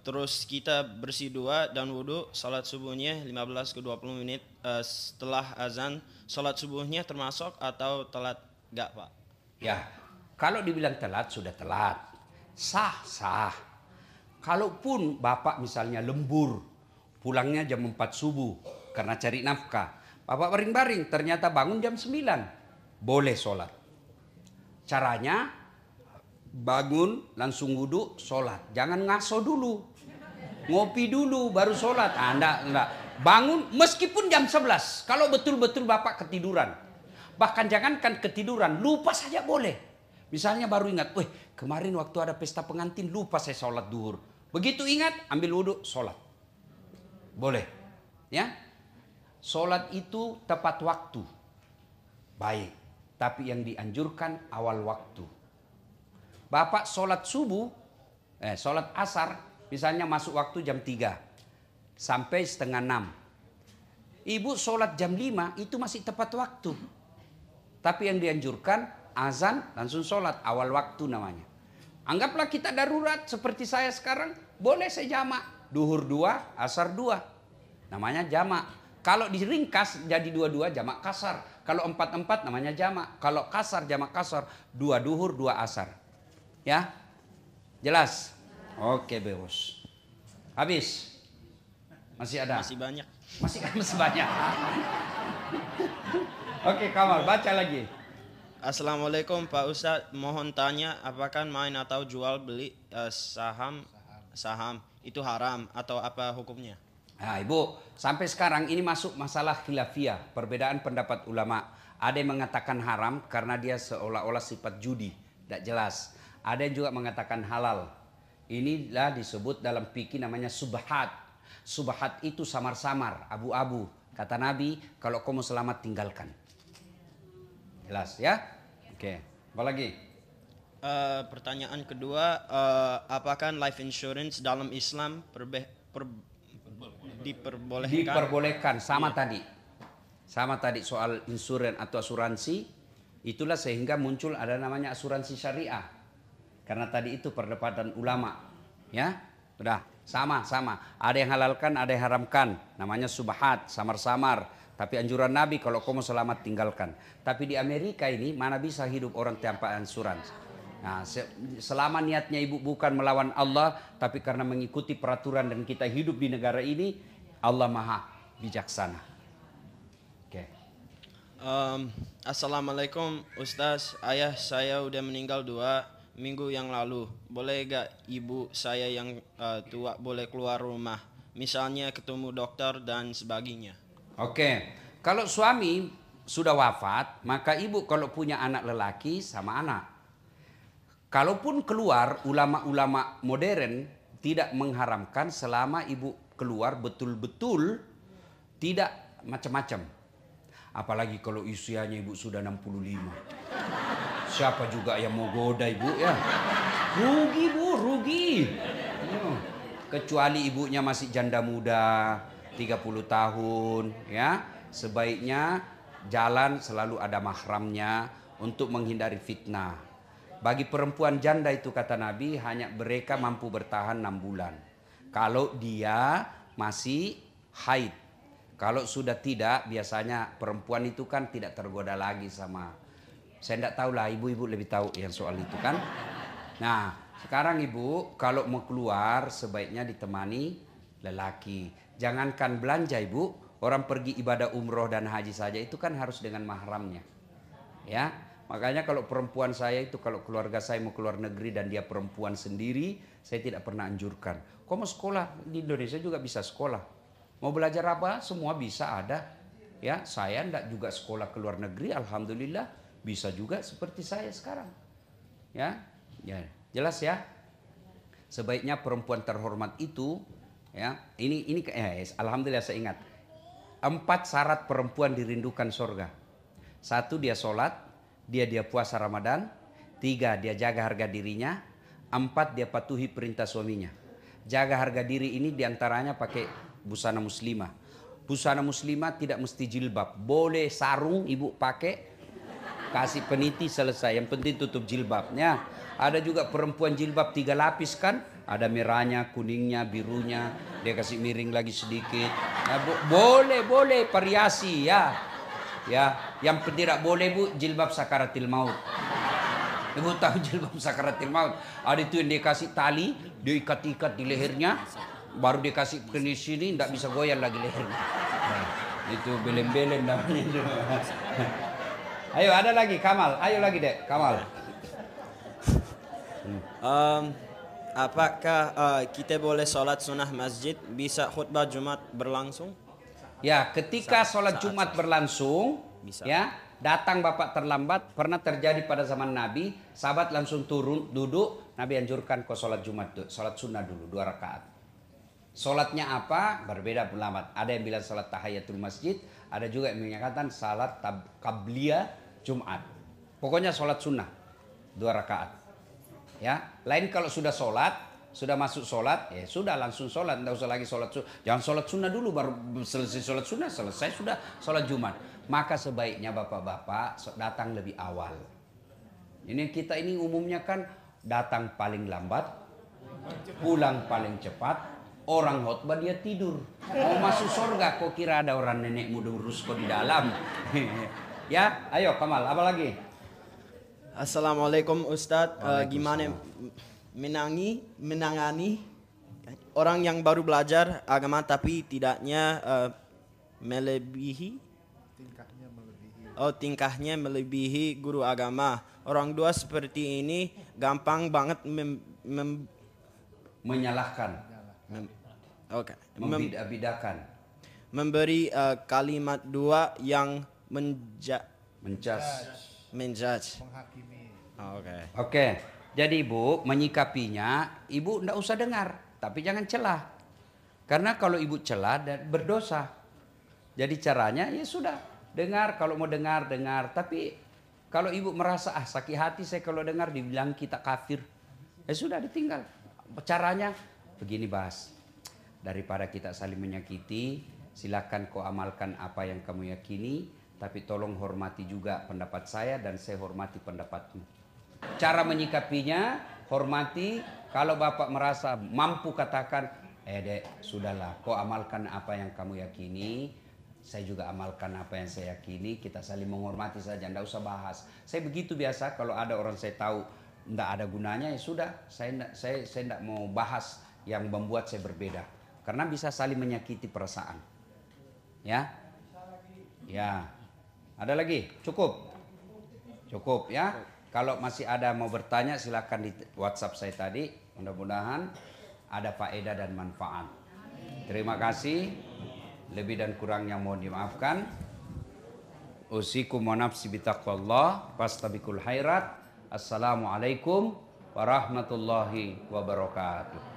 terus kita bersih dua dan wudhu, salat subuhnya 15 ke 20 menit setelah azan, salat subuhnya termasuk atau telat enggak Pak? Ya, kalau dibilang telat sudah telat, sah. Kalaupun Bapak misalnya lembur, pulangnya jam 4 subuh karena cari nafkah, Bapak baring-baring ternyata bangun jam 9, boleh sholat. Caranya bangun langsung wudhu sholat. Jangan ngaso dulu. Ngopi dulu baru sholat. Enggak. Bangun meskipun jam 11. Kalau betul-betul Bapak ketiduran. Bahkan jangankan ketiduran. Lupa saja boleh. Misalnya baru ingat. Kemarin waktu ada pesta pengantin lupa saya sholat duhur. Begitu ingat ambil wudhu sholat. Boleh. Ya. Sholat itu tepat waktu. Baik. Tapi yang dianjurkan awal waktu. Bapak sholat subuh, sholat asar, misalnya masuk waktu jam 3 sampai setengah 6. Ibu sholat jam 5 itu masih tepat waktu. Tapi yang dianjurkan azan langsung sholat awal waktu namanya. Anggaplah kita darurat seperti saya sekarang, boleh saya jamak. Duhur 2, asar 2. Namanya jamak. Kalau diringkas jadi 2-2 jamak kasar. Kalau 4-4 namanya jamak. Kalau kasar jamak kasar, 2 duhur 2 asar. Ya? Jelas? Oke, bos. Habis? Masih ada? Masih banyak. Masih banyak. Oke, Kamal, baca lagi. Assalamualaikum Pak Ustadz, mohon tanya apakah main atau jual beli saham itu haram atau apa hukumnya? Nah, Ibu, sampai sekarang ini masuk masalah khilafiyah, perbedaan pendapat ulama. Ada yang mengatakan haram karena dia seolah-olah sifat judi, tidak jelas. Ada yang juga mengatakan halal. Inilah disebut dalam fikih namanya subhat. Subhat itu samar-samar, abu-abu. Kata Nabi, kalau kamu selamat tinggalkan. Jelas ya? Oke. Apa lagi? Pertanyaan kedua, apakah life insurance dalam Islam diperbolehkan? Diperbolehkan, sama tadi. Sama tadi soal insurans atau asuransi. Itulah sehingga muncul ada namanya asuransi syariah. Karena tadi itu perdebatan ulama. Ya, sudah sama. Ada yang halalkan, ada yang haramkan. Namanya subhat, samar-samar. Tapi anjuran Nabi kalau kamu selamat tinggalkan. Tapi di Amerika ini mana bisa hidup orang tanpa asuransi. Nah, selama niatnya ibu bukan melawan Allah, tapi karena mengikuti peraturan dan kita hidup di negara ini, Allah maha bijaksana. Oke. Assalamualaikum Ustaz, ayah saya udah meninggal 2 minggu yang lalu. Boleh gak ibu saya yang tua boleh keluar rumah? Misalnya ketemu dokter dan sebagainya. Oke, kalau suami sudah wafat, maka ibu kalau punya anak lelaki sama anak. Kalaupun keluar, ulama-ulama modern tidak mengharamkan selama ibu keluar betul-betul tidak macam-macam. Apalagi kalau usianya ibu sudah 65. Siapa juga yang mau goda ibu ya? Rugi bu, rugi. Kecuali ibunya masih janda muda. 30 tahun ya, sebaiknya jalan selalu ada mahramnya untuk menghindari fitnah. Bagi perempuan janda itu kata Nabi hanya mereka mampu bertahan 6 bulan kalau dia masih haid. Kalau sudah tidak, biasanya perempuan itu kan tidak tergoda lagi sama, saya tidak tahu lah, ibu-ibu lebih tahu yang soal itu kan. Nah sekarang ibu kalau mau keluar sebaiknya ditemani lelaki. Jangankan belanja ibu, orang pergi ibadah umroh dan haji saja itu kan harus dengan mahramnya. Ya, makanya kalau perempuan saya itu kalau keluarga saya mau keluar negeri dan dia perempuan sendiri, saya tidak pernah anjurkan. Kau mau sekolah di Indonesia juga bisa sekolah. Mau belajar apa? Semua bisa ada. Ya, saya tidak juga sekolah ke luar negeri, alhamdulillah bisa juga seperti saya sekarang. Ya, jelas ya. Sebaiknya perempuan terhormat itu. Ya, ini alhamdulillah saya ingat 4 syarat perempuan dirindukan surga. 1 dia sholat, dia puasa Ramadan. 3 dia jaga harga dirinya. 4 dia patuhi perintah suaminya. Jaga harga diri ini diantaranya pakai busana muslimah. Busana muslimah tidak mesti jilbab, boleh sarung ibu pakai, kasih peniti selesai. Yang penting tutup jilbabnya. Ada juga perempuan jilbab 3 lapis kan. Ada merahnya, kuningnya, birunya. Dia kasih miring lagi sedikit. Nah, boleh variasi ya. Ya, yang tidak boleh bu jilbab sakaratil maut. Ibu tahu jilbab sakaratil maut? Ada itu yang dia kasih tali, dia ikat-ikat di lehernya, baru dia kasih ke sini, tidak bisa goyang lagi lehernya. Nah, itu belen-belen namanya itu. Ayo ada lagi Kamal, ayo lagi dek Kamal. Apakah kita boleh sholat sunnah masjid bisa khutbah Jumat berlangsung? Ya, ketika sholat Jumat berlangsung, bisa. Ya, datang bapak terlambat, pernah terjadi pada zaman Nabi, sahabat langsung turun duduk, Nabi anjurkan kau sholat Jumat, sholat sunnah dulu 2 rakaat. Sholatnya apa? Berbeda pendapat. Ada yang bilang sholat tahiyatul masjid, ada juga yang menyatakan sholat qabliyah Jumat. Pokoknya sholat sunnah 2 rakaat. Ya, lain kalau sudah sholat sudah masuk sholat, ya sudah langsung sholat, tidak usah lagi sholat sunnah. Jangan sholat sunnah dulu, baru selesai sholat sunnah, selesai sudah sholat Jumat. Maka sebaiknya bapak-bapak datang lebih awal. Ini kita ini umumnya kan datang paling lambat, pulang paling cepat, orang khotbah dia tidur. Mau masuk surga, kok kira ada orang nenek muda urus kok di dalam. Ya, ayo Kamal, apa lagi? Assalamualaikum Ustadz, gimana menangani orang yang baru belajar agama tapi tidaknya tingkahnya melebihi guru agama. Orang tua seperti ini gampang banget Menyalahkan, membidak-bidakan, memberi kalimat dua yang menjudge. Oke. Jadi ibu menyikapinya, ibu ndak usah dengar, tapi jangan celah. Karena kalau ibu celah dan berdosa. Jadi caranya ya sudah, dengar kalau mau dengar. Tapi kalau ibu merasa sakit hati saya kalau dengar dibilang kita kafir, ya sudah ditinggal. Caranya begini Bas, daripada kita saling menyakiti, silakan kau amalkan apa yang kamu yakini, tapi tolong hormati juga pendapat saya dan saya hormati pendapatmu. Cara menyikapinya, hormati. Kalau bapak merasa mampu katakan, dek sudahlah, kau amalkan apa yang kamu yakini, saya juga amalkan apa yang saya yakini, kita saling menghormati saja, tidak usah bahas. Saya begitu biasa, kalau ada orang saya tahu tidak ada gunanya, ya sudah, saya tidak mau bahas yang membuat saya berbeda. Karena bisa saling menyakiti perasaan. Ya, ada lagi? Cukup ya. Kalau masih ada mau bertanya silakan di WhatsApp saya tadi. Mudah-mudahan ada faedah dan manfaat. Terima kasih. Lebih dan kurangnya mohon dimaafkan. Usikum wa nafsi bitaqwallah fastabiqul khairat. Assalamualaikum warahmatullahi wabarakatuh.